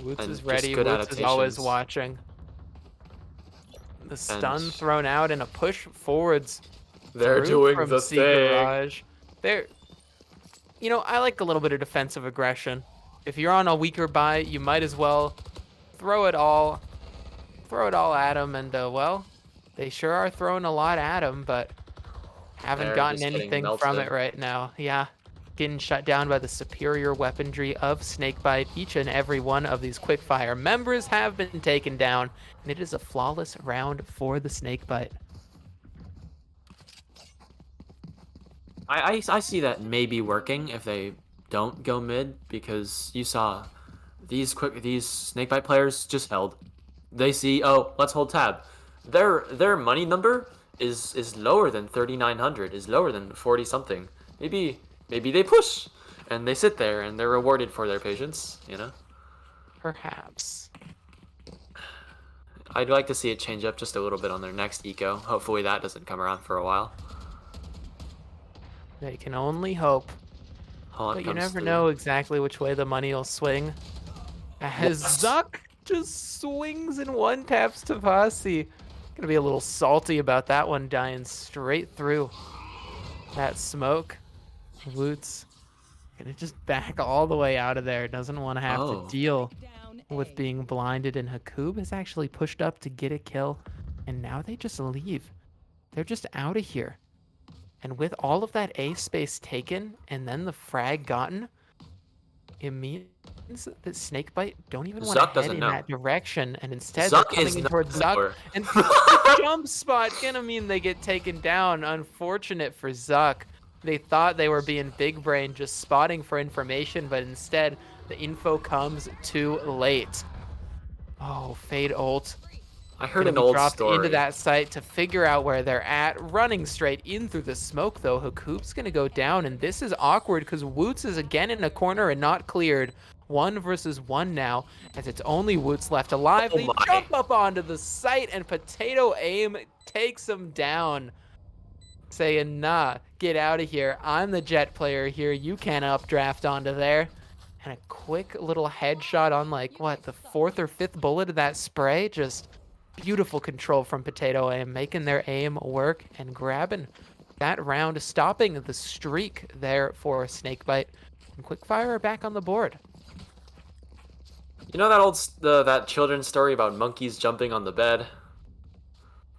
Woots And is just ready. good Woots is always adaptations. watching. The stun And- thrown out and a push forwards. They're through doing from the C thing. Garage. They're, you know, I like a little bit of defensive aggression. If you're on a weaker buy, you might as well throw it all at them. And well, they sure are throwing a lot at them, but haven't They're gotten just getting anything from melted. it right now. Yeah, getting shut down by the superior weaponry of Snakebite. Each and every one of these Quickfire members have been taken down, and it is a flawless round for the Snakebite. I see that maybe working if they don't go mid, because you saw these Snakebite players just held. They see, oh, let's hold tab. Their money number is lower than 3,900, is lower than 40 something. Maybe they push and they sit there and they're rewarded for their patience, you know? Perhaps. I'd like to see it change up just a little bit on their next eco. Hopefully that doesn't come around for a while. They can only hope. Haunt But you comes never through. know exactly which way the money will swing. As Yes. Zuck just swings and one taps Tavasi. Gonna be a little salty about that one, dying straight through that smoke. Woots gonna just back all the way out of there. Doesn't want to have Oh. to deal with being blinded. And Hakub is actually pushed up to get a kill. And now they just leave. They're just out of here. And with all of that A space taken and then the frag gotten, it means that Snakebite don't even want to Zuck head doesn't in know. that direction, and instead they're Zuck coming is in not towards Zuck. sure. And the jump spot gonna mean they get taken down. Unfortunate for Zuck. They thought they were being big brain, just spotting for information, but instead the info comes too late. Oh, Fade ult. I heard Gonna an be old dropped into story. that site to figure out where they're at. Running straight in through the smoke, though. Hakoop's gonna go down, and this is awkward because Woots is again in a corner and not cleared. 1 versus 1 now, as it's only Woots left alive. Oh They my. jump up onto the site, and Potato Aim takes him down, saying, nah, get out of here. I'm the jet player here. You can't updraft onto there. And a quick little headshot on, like, what, the 4th or 5th bullet of that spray? Just beautiful control from Potato Aim, making their aim work and grabbing that round, stopping the streak there for Snakebite. And Quickfire are back on the board. You know that that children's story about monkeys jumping on the bed?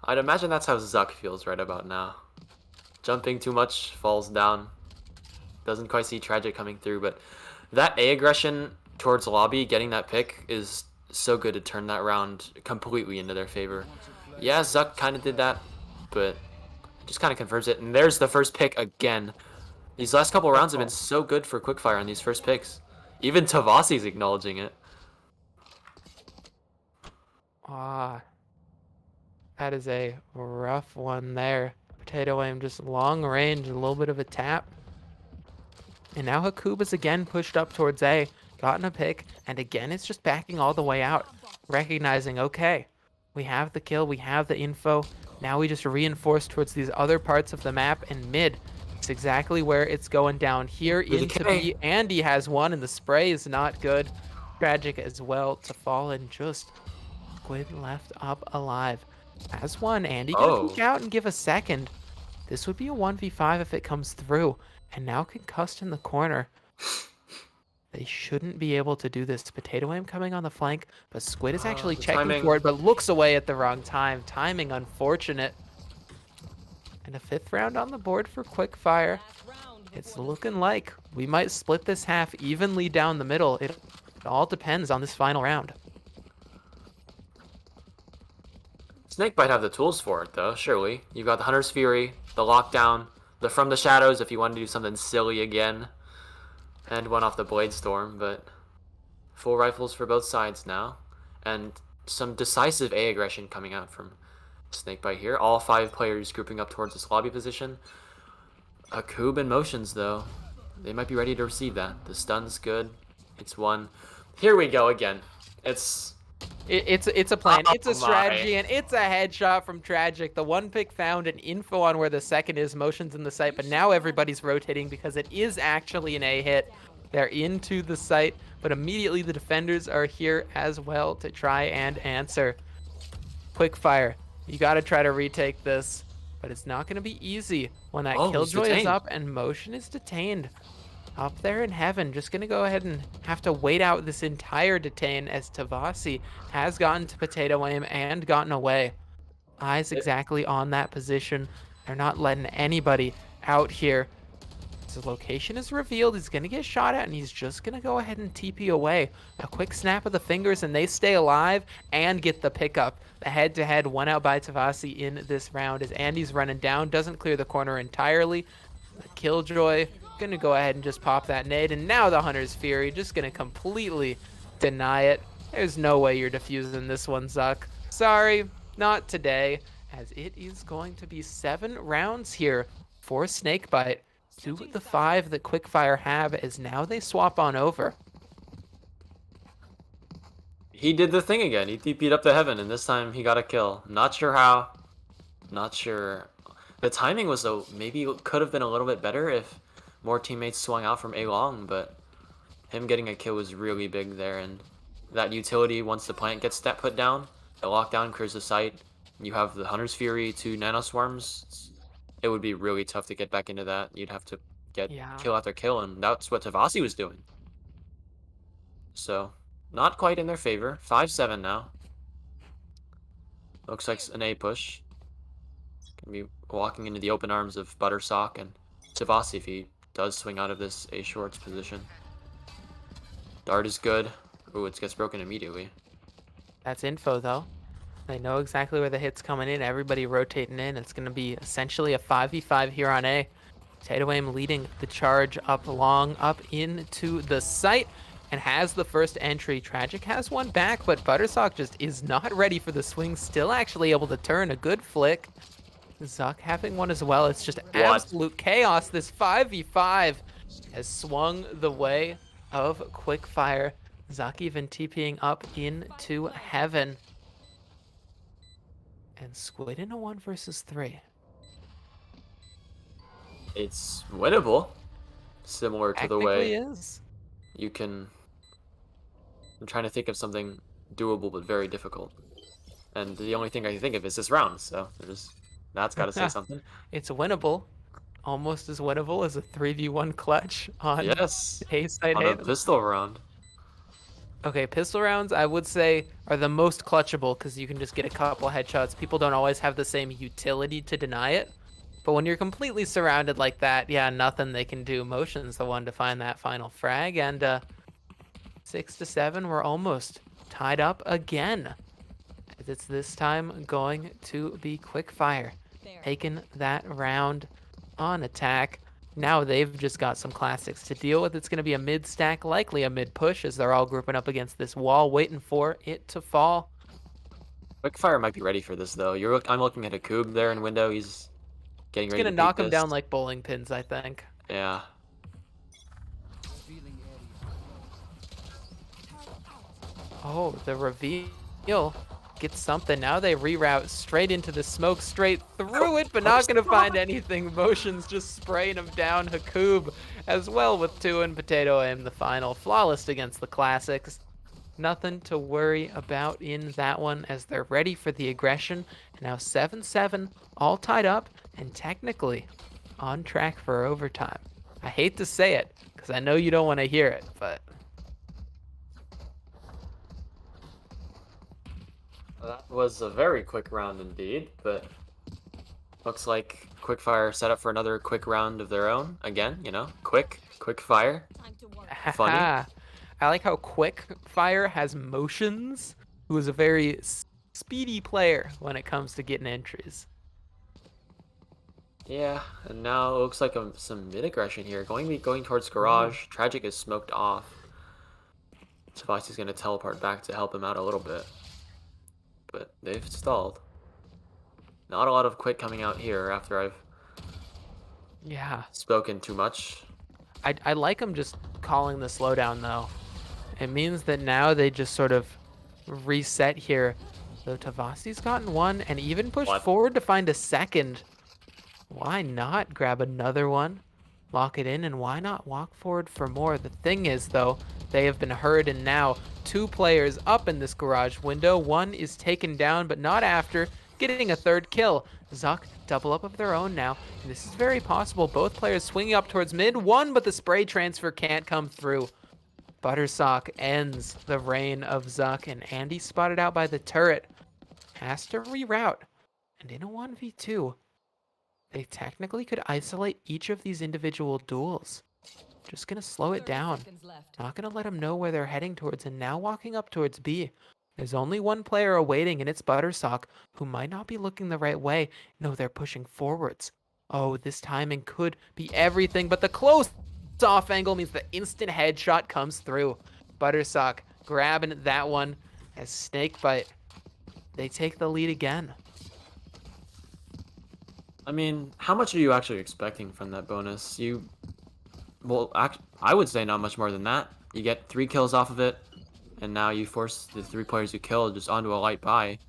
I'd imagine that's how Zuck feels right about now. Jumping too much, falls down. Doesn't quite see Tragic coming through, but that A aggression towards lobby, getting that pick, is so good to turn that round completely into their favor. Yeah, Zuck kind of did that, but just kind of confirms it. And there's the first pick again. These last couple rounds have been so good for Quickfire on these first picks. Even Tavasi's acknowledging it. Ah, that is a rough one there. Potato Aim just long range, a little bit of a tap. And now Hakuba's again pushed up towards A, gotten a pick, and again it's just backing all the way out, recognizing, okay, we have the kill, we have the info, now we just reinforce towards these other parts of the map, and mid, it's exactly where it's going down here into B. Andy has one, and the spray is not good. Tragic as well to fall, and just Squid left up alive. As one, Andy gonna peek out and give a second. This would be a 1v5 if it comes through. And now concussed in the corner. They shouldn't be able to do this. Potato Aim coming on the flank, but Squid is actually checking for it, but looks away at the wrong time. Timing unfortunate. And a 5th round on the board for Quickfire. It's looking like we might split this half evenly down the middle. It all depends on this final round. Snakebite have the tools for it, though, surely. You've got the Hunter's Fury, the Lockdown, the From the Shadows if you want to do something silly again, and one off the Blade Storm, but full rifles for both sides now. And some decisive A aggression coming out from Snakebite here. All 5 players grouping up towards this lobby position. A Coob in motions, though. They might be ready to receive that. The stun's good. It's one. Here we go again. It's a plan, it's a strategy, my. and it's a headshot from Tragic. The one pick found an info on where the second is, motions in the site, but now everybody's rotating because it is actually an A hit. They're into the site, but immediately the defenders are here as well to try and answer. Quickfire, you got to try to retake this, but it's not going to be easy when that Killjoy is up and motion is detained. Up there in heaven, just going to go ahead and have to wait out this entire detain as Tavasi has gotten to Potato Aim and gotten away. Eyes exactly on that position. They're not letting anybody out here. His location is revealed. He's going to get shot at, and he's just going to go ahead and TP away. A quick snap of the fingers, and they stay alive and get the pickup. The head-to-head won out by Tavasi in this round as Andy's running down. Doesn't clear the corner entirely. The Killjoy gonna go ahead and just pop that nade, and now the Hunter's Fury just gonna completely deny it. There's no way you're defusing this one, Zuck. Sorry, not today, as it is going to be 7 rounds here for Snakebite. 2 of the 5 that Quickfire have, as now they swap on over. He did the thing again. He TP'd up to heaven, and this time he got a kill. Not sure how. Not sure. The timing was, though, maybe it could have been a little bit better if more teammates swung out from A long, but him getting a kill was really big there. And that utility, once the plant gets that put down, the lockdown clears the site. You have the Hunter's Fury, 2 nanoswarms. It would be really tough to get back into that. You'd have to get kill after kill, and that's what Tavasi was doing. So, not quite in their favor. 5-7 now. Looks like an A push. Gonna be walking into the open arms of Buttersock and Savasi if he does swing out of this A shorts position. Dart is good. Ooh, it gets broken immediately. That's info, though. They know exactly where the hit's coming in. Everybody rotating in. It's going to be essentially a 5v5 here on A. Potato Aim leading the charge up long, up into the site, and has the first entry. Tragic has one back, but Buttersock just is not ready for the swing. Still actually able to turn a good flick. Zuck having one as well. It's just absolute chaos. This 5v5 has swung the way of Quickfire. Zuck even TPing up into heaven. And Squid in a 1 versus 3. It's winnable. Similar to the way Is. you can... I'm trying to think of something doable but very difficult. And the only thing I can think of is this round, so that's got to say something. It's winnable. Almost as winnable as a 3v1 clutch on Yes, A-side on a Haven. pistol round. Okay, pistol rounds, I would say, are the most clutchable because you can just get a couple headshots. People don't always have the same utility to deny it. But when you're completely surrounded like that, yeah, nothing they can do. Motion's the one to find that final frag. And 6 to 7, we're almost tied up again. It's this time going to be Quickfire, taking that round on attack. Now they've just got some classics to deal with. It's going to be a mid stack, likely a mid push, as they're all grouping up against this wall, waiting for it to fall. Quickfire might be ready for this though. I'm looking at a Coob there in window. He's getting ready It's going to to knock beat him this. down like bowling pins, I think. Yeah. Oh, the reveal gets something. Now they reroute straight into the smoke, straight through it, but not going to find anything. Motion's just spraying him down. Hakoob as well with 2 and Potato Aim the final. Flawless against the classics. Nothing to worry about in that one as they're ready for the aggression. And now 7-7, all tied up and technically on track for overtime. I hate to say it because I know you don't want to hear it, but... That was a very quick round indeed, but looks like Quickfire set up for another quick round of their own. Again, you know, quick fire. Funny. I like how Quickfire has motions, who is a very speedy player when it comes to getting entries. Yeah, and now it looks like some mid aggression here. Going towards garage. Tragic is smoked off. Savasi's gonna teleport back to help him out a little bit. But they've stalled. Not a lot of quick coming out here after I've spoken too much. I like them just calling the slowdown though. It means that now they just sort of reset here. So Tavasi's gotten one and even pushed forward to find a second. Why not grab another one, lock it in, and why not walk forward for more? The thing is though, they have been heard, and now 2 players up in this garage window. One is taken down, but not after getting a 3rd kill. Zuck double up of their own now. And this is very possible. Both players swinging up towards mid. One, but the spray transfer can't come through. Buttersock ends the reign of Zuck, and Andy spotted out by the turret. Has to reroute. And in a 1v2, they technically could isolate each of these individual duels. Just gonna slow it down. Not gonna let them know where they're heading towards, and now walking up towards B. There's only one player awaiting, and it's Buttersock, who might not be looking the right way. No, they're pushing forwards. Oh, this timing could be everything, but the close off angle means the instant headshot comes through. Buttersock grabbing that one as Snakebite. They take the lead again. I mean, how much are you actually expecting from that bonus? Well, I would say not much more than that. You get 3 kills off of it, and now you force the 3 players you killed just onto a light buy.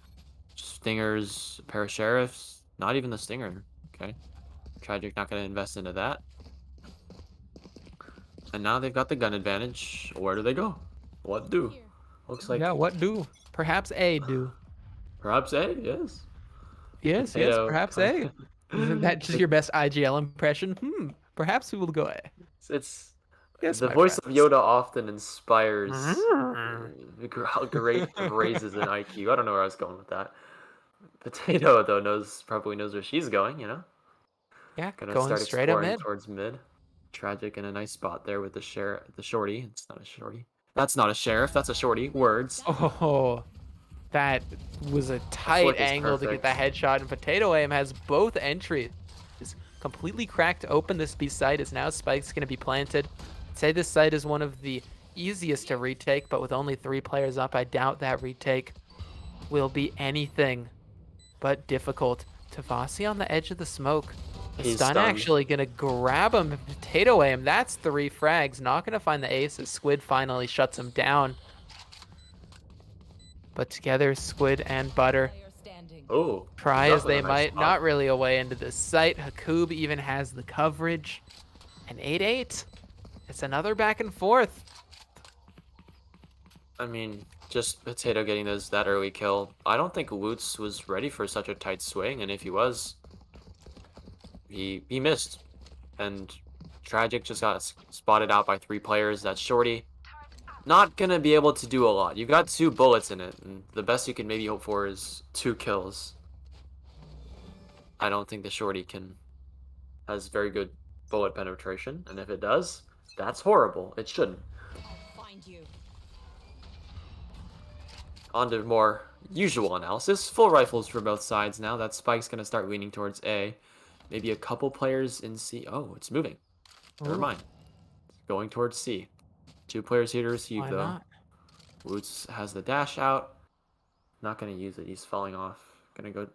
Stingers, a pair of sheriffs, not even the stinger. Okay, Tragic not going to invest into that. And now they've got the gun advantage. Where do they go? What do? Looks like... Yeah, what do? Perhaps A do. Perhaps A, yes. Yes, perhaps A. Isn't that just your best IGL impression? Perhaps we will go A. It's Yes, the my voice friends. of Yoda often inspires great raises in IQ. I don't know where I was going with that. Potato though probably knows where she's going. Yeah, Gonna going start straight up exploring mid. towards mid. Tragic in a nice spot there with the shorty. It's not a shorty. That's not a sheriff. That's a shorty. Words. Oh, that was a The tight flick is angle to get perfect. the headshot, and Potato Aim has both entries completely cracked open. This B site is now Spike's going to be planted. I'd say this site is one of the easiest to retake, but with only 3 players up, I doubt that retake will be anything but difficult. Tavasi on the edge of the smoke. The He's stun stunned. actually going to grab him. Potato Aim, that's 3 frags. Not going to find the ace as Squid finally shuts him down. But together, Squid and Butter Oh, try he's up as in a they nice might, spot. not really a way into this site. Hakub even has the coverage. An 8-8. It's another back and forth. I mean, just Potato getting that early kill. I don't think Woots was ready for such a tight swing, and if he was, he missed. And Tragic just got spotted out by 3 players. That's Shorty. Not gonna be able to do a lot. You've got 2 bullets in it, and the best you can maybe hope for is 2 kills. I don't think the Shorty has very good bullet penetration, and if it does, that's horrible. It shouldn't. On to more usual analysis. Full rifles for both sides now. That Spike's going to start leaning towards A. Maybe a couple players in C. Oh, it's moving. Never Ooh, mind. It's going towards C. 2 players here to receive, why though. not? Woots has the dash out. Not going to use it. He's falling off. Going to go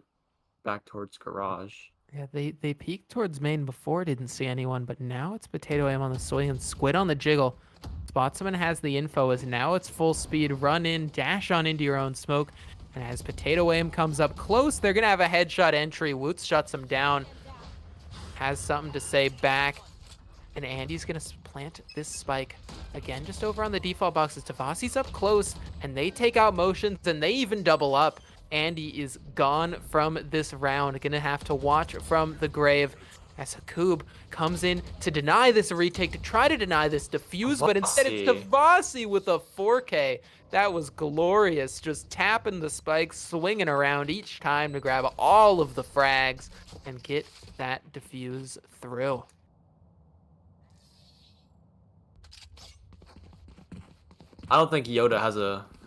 back towards garage. Yeah, they peeked towards main before, didn't see anyone, but now it's Potato Aim on the swing and Squid on the jiggle. Spotsman has the info as now it's full speed, run in, dash on into your own smoke, and as Potato Aim comes up close, they're gonna have a headshot entry. Woots shuts him down, has something to say back, and Andy's gonna plant this spike again just over on the default boxes. Tavasi's up close, and they take out motions, and they even double up. Andy is gone from this round. Gonna have to watch from the grave as Hakub comes in to deny this retake, to try to deny this defuse, but instead it's Tavasi with a 4K. That was glorious, just tapping the spikes, swinging around each time to grab all of the frags and get that defuse through. I don't think Yoda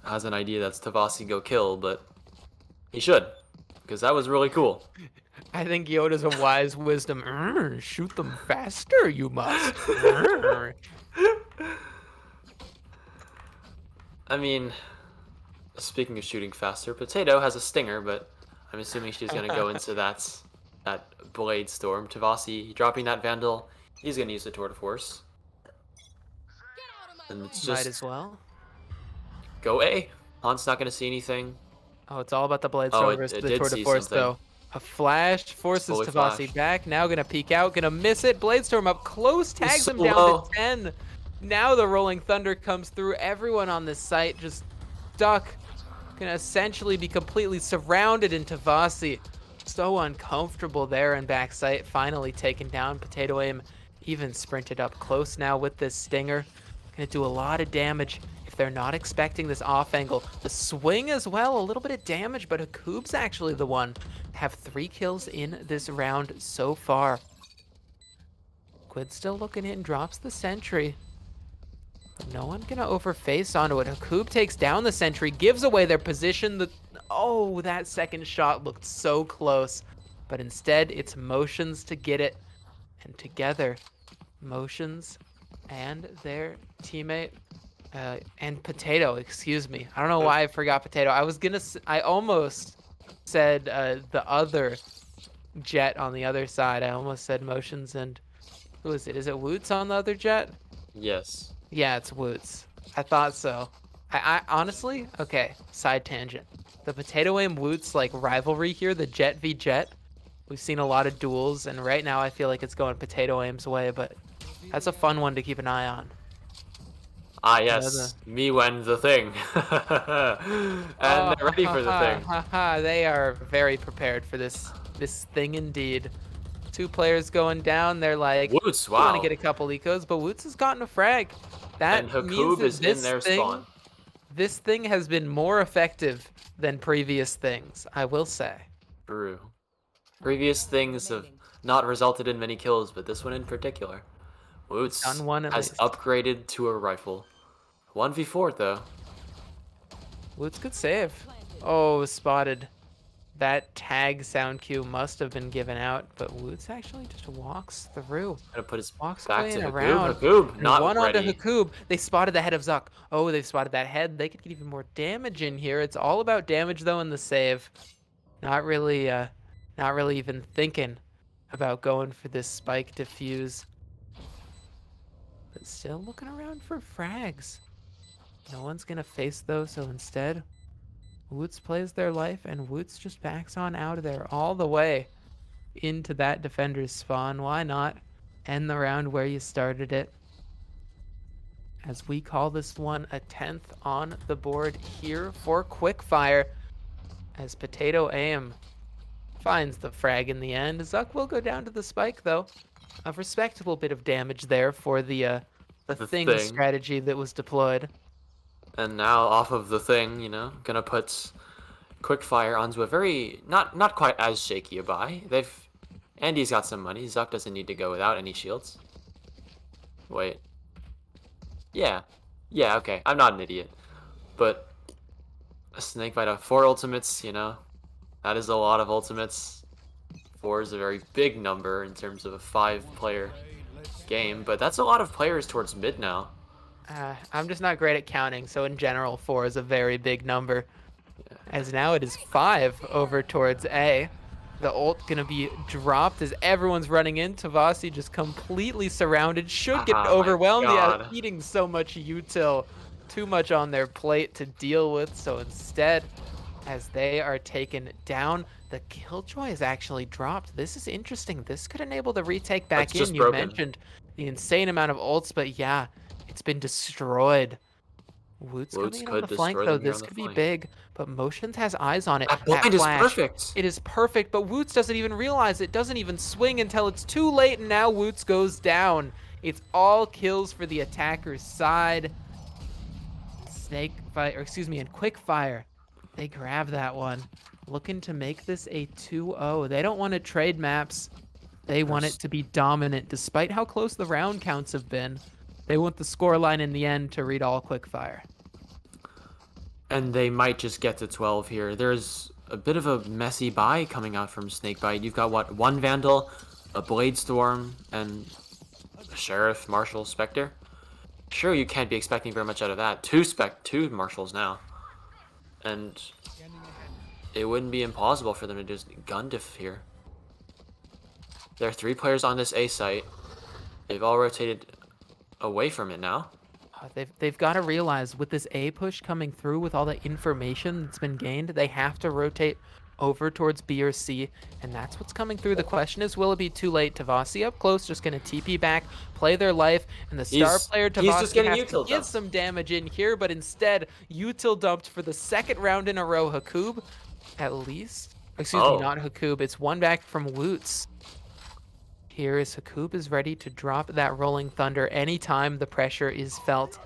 has an idea that's Tavasi go kill, but he should, because that was really cool. I think Yoda's a wise wisdom. Shoot them faster, you must. I mean, speaking of shooting faster, Potato has a stinger, but I'm assuming she's gonna go into that blade storm. Tavasi dropping that Vandal. He's gonna use the Tour de Force. And it's just Might as well. go A. Han's not gonna see anything. Oh, it's all about the blade Oh, storm it versus the did Tour de see Force, something. though. A flash forces Fully Tavasi flashed. back. Now gonna peek out, gonna miss it. Bladestorm up close, tags so him down low. to 10. Now the Rolling Thunder comes through. Everyone on this site just stuck. Gonna essentially be completely surrounded in Tavasi. So uncomfortable there in backside. Finally taken down. Potato Aim even sprinted up close now with this stinger. Gonna do a lot of damage if they're not expecting this off angle. The swing as well, a little bit of damage, but Hakub's actually the one to have 3 kills in this round so far. Quid still looking in, drops the sentry. But no one gonna overface onto it. Hakub takes down the sentry, gives away their position. Oh, that second shot looked so close. But instead, it's Motions to get it. And together, Motions and their teammate, and Potato, excuse me. I don't know why I forgot Potato. I almost said the other jet on the other side. I almost said Motions and, who is it? Is it Woots on the other jet? Yes. Yeah, it's Woots. I thought so. I honestly, okay, side tangent. The Potato Aim Woots like rivalry here, the Jet v Jet. We've seen a lot of duels, and right now I feel like it's going Potato Aim's way, but that's a fun one to keep an eye on. Ah, yes. Me when the thing. And they're ready for the thing. They are very prepared for this thing indeed. 2 players going down. They're like, Woots, want wow. to get a couple ecos, but Woots has gotten a frag. That And means Hakub that is in their spawn. this thing has been more effective than previous things, I will say. True. Previous things have not resulted in many kills, but this one in particular. Woots Done one at has least. upgraded to a rifle. 1v4 though. Woots could save. Oh, spotted. That tag sound cue must have been given out, but Woots actually just walks through. Gonna put his Walks back away to and Hakoob. around. Hakoob, And not one onto ready. Hakoob. They spotted the head of Zuck. Oh, they've spotted that head. They could get even more damage in here. It's all about damage though in the save. Not really even thinking about going for this spike defuse. But still looking around for frags. No one's gonna face those, so instead, Woots plays their life and Woots just backs on out of there all the way into that defender's spawn. Why not end the round where you started it? As we call this one a 10th on the board here for Quickfire. As Potato Aim finds the frag in the end. Zuck will go down to the spike though. A respectable bit of damage there for the thing strategy that was deployed. And now off of the thing, you know, gonna put Quickfire onto a very not quite as shaky a buy. Andy's got some money. Zuck doesn't need to go without any shields. Wait. Yeah. Yeah, okay. I'm not an idiot. But a Snakebite of 4 ultimates, you know, that is a lot of ultimates. 4 is a very big number in terms of a 5-player game, but that's a lot of players towards mid now. I'm just not great at counting, so in general, 4 is a very big number. As now it is 5 over towards A. The ult gonna be dropped as everyone's running in. Tavasi just completely surrounded. Should get overwhelmed. Yeah, eating so much util. Too much on their plate to deal with. So instead, as they are taken down, the Killjoy is actually dropped. This is interesting. This could enable the retake back in. You mentioned the insane amount of ults, but yeah, it's been destroyed. Woots coming in on the flank, though. This could be big, but Motions has eyes on it. That blind is perfect. It is perfect, but Woots doesn't even realize it. Doesn't even swing until it's too late, and now Woots goes down. It's all kills for the attacker's side. Snakebite, or excuse me, and Quickfire. They grab that one. Looking to make this a 2-0. They don't want to trade maps. They want it to be dominant, despite how close the round counts have been. They want the scoreline in the end to read all Quickfire. And they might just get to 12 here. There's a bit of a messy buy coming out from Snakebite. You've got, what, 1 Vandal, a Bladestorm, and a Sheriff, Marshal, Spectre. Sure, you can't be expecting very much out of that. 2 Marshals now. And it wouldn't be impossible for them to just gun diff here. There are 3 players on this A site. They've all rotated away from it now. They've got to realize with this A push coming through, with all the information that's been gained, they have to rotate over towards B or C, and that's what's coming through. The question is, will it be too late? Tavasi up close, just going to TP back, play their life, and the star player Tavasi has to get some damage in here, but instead, util dumped for the 2nd round in a row. Hakoob, at least. Excuse me, not Hakoob. It's one back from Woots. Here is Hakoob is ready to drop that Rolling Thunder anytime the pressure is felt.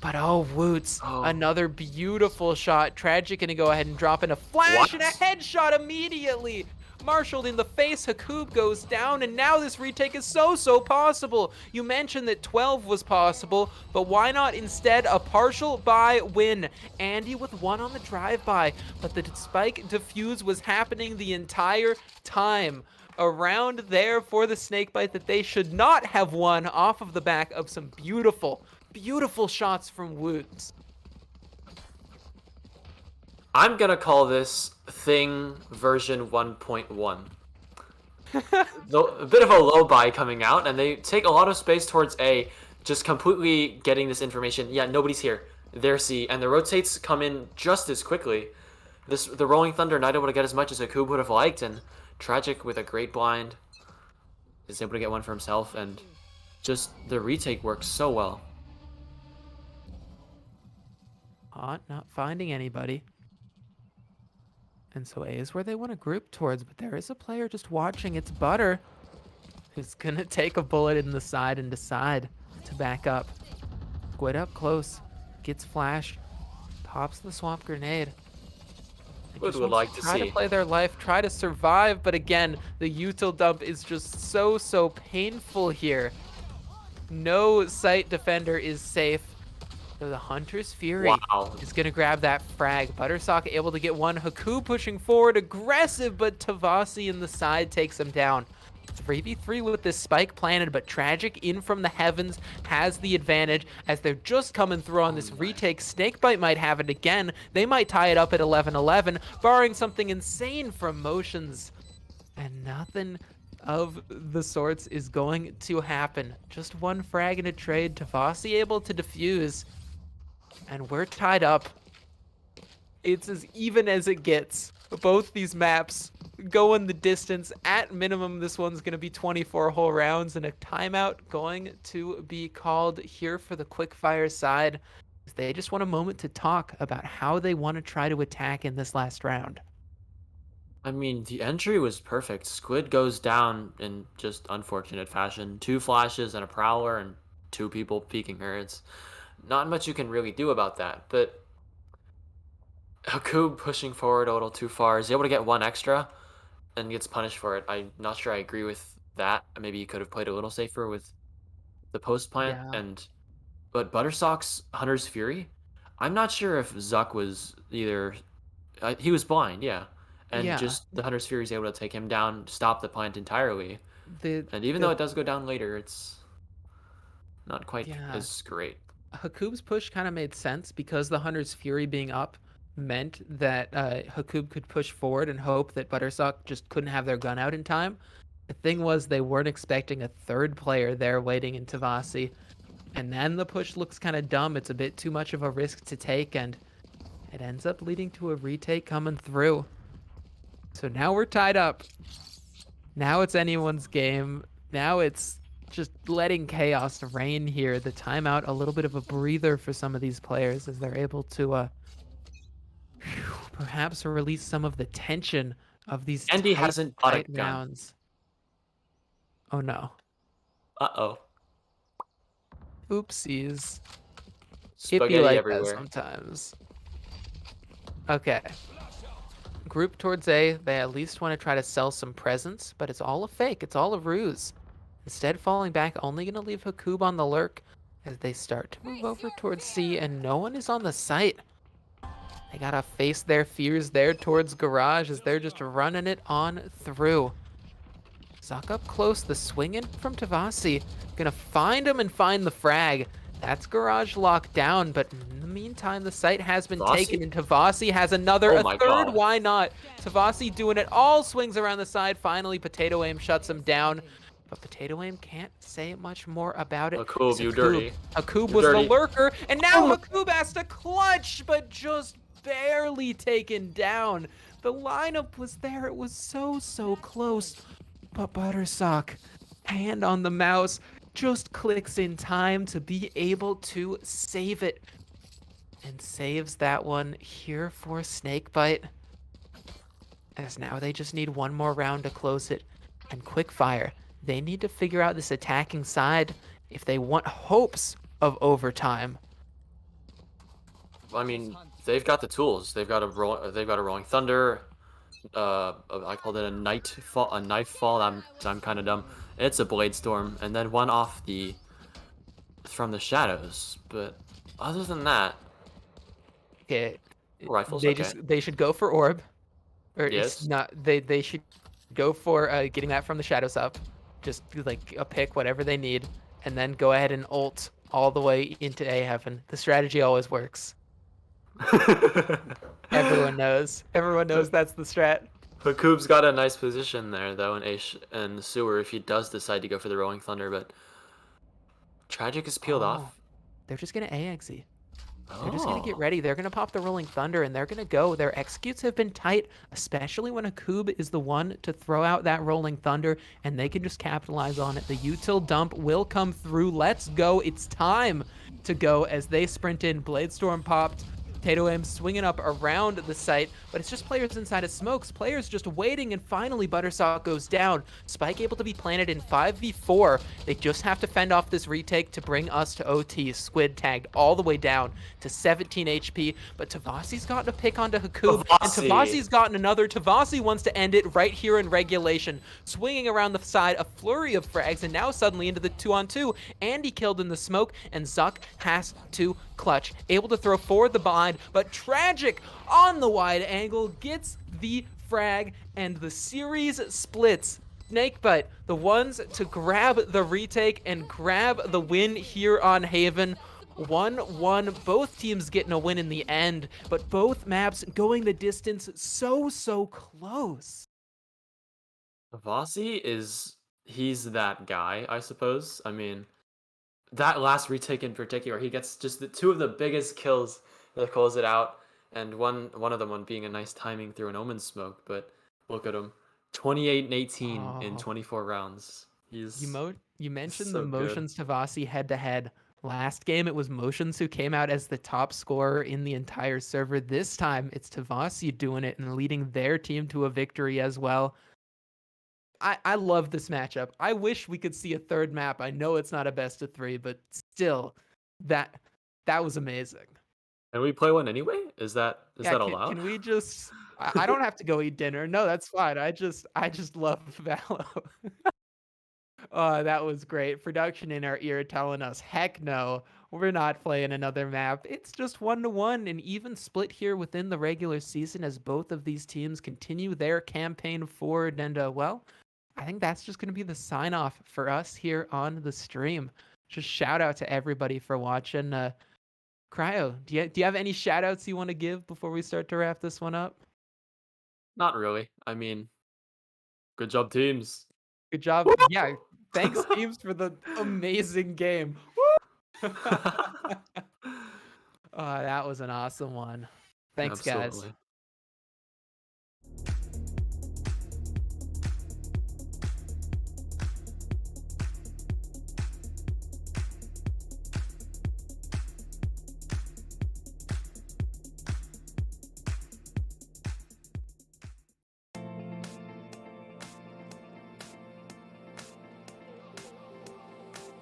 But oh, Woots, another beautiful shot. Tragic gonna go ahead and drop in a flash and a headshot immediately. Marshaled in the face, Hakoob goes down, and now this retake is so possible. You mentioned that 12 was possible, but why not instead a partial buy win? Andy with 1 on the drive-by, but the spike defuse was happening the entire time. Around there for the Snakebite that they should not have won off of the back of some beautiful shots from Woots. I'm gonna call this Thing version 1.1. A bit of a low buy coming out, and they take a lot of space towards A, just completely getting this information. Yeah, nobody's here. They're C, and the rotates come in just as quickly. The Rolling Thunder not able to get as much as Hakoob would have liked, and Tragic with a great blind is able to get one for himself, and just the retake works so well. Hot, not finding anybody. And so A is where they want to group towards, but there is a player just watching. It's Butter, who's gonna take a bullet in the side and decide to back up. Squid up close, gets flash, pops the swamp grenade. Would Just wants like to try to see. play their life, try to survive, but again, the util dump is just so painful here. No site defender is safe. So the Hunter's Fury Wow. is going to grab that frag. Buttersock able to get one. Haku pushing forward, aggressive, but Tavasi in the side takes him down. 3v3 with this spike planted, but Tragic in from the heavens has the advantage as they're just coming through on this retake. Snakebite might have it again. They might tie it up at 11-11, barring something insane from Motions. And nothing of the sorts is going to happen. Just one frag in a trade. Tavasi able to defuse. And we're tied up. It's as even as it gets. Both these maps going the distance. At minimum, this one's going to be 24 whole rounds, and a timeout going to be called here for the Quickfire side. They just want a moment to talk about how they want to try to attack in this last round. I mean, the entry was perfect. Squid goes down in just unfortunate fashion. 2 flashes and a prowler and 2 people peeking her. It's not much you can really do about that, but Haku pushing forward a little too far is able to get 1 extra and gets punished for it. I'm not sure I agree with that. Maybe he could have played a little safer with the post plant. Yeah. But Buttersock's Hunter's Fury, I'm not sure if Zuck was either he was blind, yeah. And Yeah. just the Hunter's Fury is able to take him down, stop the plant entirely. And even though it does go down later, it's not quite as great. Hakub's push kind of made sense because the Hunter's Fury being up meant that Hakub could push forward and hope that Buttersock just couldn't have their gun out in time. The thing was they weren't expecting a 3rd player there waiting in Tavasi. And then the push looks kind of dumb. It's a bit too much of a risk to take, and it ends up leading to a retake coming through. So now we're tied up. Now it's anyone's game. Now it's just letting chaos reign here. The timeout, a little bit of a breather for some of these players as they're able to perhaps release some of the tension of these Andy hasn't bought a tight gun. rounds. Oh no. Uh-oh. Oopsies. It Spaghetti be like everywhere. that sometimes. Okay. Group towards A, they at least want to try to sell some presents, but it's all a fake. It's all a ruse. Instead, falling back, only going to leave Hakub on the lurk as they start to move over towards C, and no one is on the site. They got to face their fears there towards Garage as they're just running it on through. Zuck up close, the swing in from Tavasi. Gonna find him and find the frag. That's Garage locked down, but in the meantime, the site has been taken, and Tavasi has another, Oh a my 3rd, God. why not? Tavasi doing it all, swings around the side. Finally, Potato Aim shuts him down, but Potato Aim can't say much more about it. Hakub, It's you dirty. Hakub You was dirty. the lurker, and now Hakub has to clutch, but just barely taken down. The lineup was there. It was so close. But Buttersock, hand on the mouse, just clicks in time to be able to save it. And saves that one here for Snakebite. As now they just need one more round to close it. And Quickfire, they need to figure out this attacking side if they want hopes of overtime. I mean, they've got the tools. They've got a Rolling Thunder. I called it a knife fall. I'm kind of dumb. It's a Blade Storm, and then one off from the shadows. But other than that, Okay. rifles. They should go for orb. Or Yes. it's not they should go for getting that from the shadows up. Just like a pick, whatever they need, and then go ahead and ult all the way into A heaven. The strategy always works. Everyone knows. Everyone knows that's the strat. Hakub's got a nice position there, though, in the sewer if he does decide to go for the Rolling Thunder, but Tragic is peeled off. They're just gonna AXE. They're just gonna get ready. They're gonna pop the Rolling Thunder and they're gonna go. Their executes have been tight, especially when Hakub is the one to throw out that Rolling Thunder, and they can just capitalize on it. The util dump will come through. Let's go. It's time to go as they sprint in. Blade Storm popped. Potato Aim swinging up around the site, but it's just players inside of smokes. Players just waiting, and finally Buttersock goes down. Spike able to be planted in 5v4. They just have to fend off this retake to bring us to OT. Squid tagged all the way down to 17 HP, but Tavasi's gotten a pick onto Hakub, and Tavasi's gotten another. Tavasi wants to end it right here in regulation. Swinging around the side, a flurry of frags, and now suddenly into the 2-on-2. Andy killed in the smoke, and Zuck has to clutch. Able to throw forward the blind, but Tragic on the wide angle gets the frag, and the series splits. Snakebite, the ones to grab the retake and grab the win here on Haven. 1-1, both teams getting a win in the end, but both maps going the distance so close. Vasi he's that guy, I suppose. I mean, that last retake in particular, he gets just the two of the biggest kills that close it out, and one of them being a nice timing through an Omen smoke. But look at him, 28 and 18 in 24 rounds. You He's mentioned so the good. Motions Tavasi head-to-head. Last game, it was Motions who came out as the top scorer in the entire server. This time, it's Tavasi doing it and leading their team to a victory as well. I love this matchup. I wish we could see a third map. I know it's not a best of 3, but still, that was amazing. Can we play one anyway? Is that Yeah, allowed? can we just? I don't have to go eat dinner. No, that's fine. I just love Valo. Oh, that was great. Production in our ear telling us, heck no, we're not playing another map. It's just 1-1, an even split here within the regular season as both of these teams continue their campaign forward. And well, I think that's just going to be the sign off for us here on the stream. Just shout out to everybody for watching. Cryo, do you have any shout outs you want to give before we start to wrap this one up? Not really. I mean, good job, teams. Good job. Yeah, thanks teams for the amazing game. That was an awesome one. Thanks, guys. Absolutely.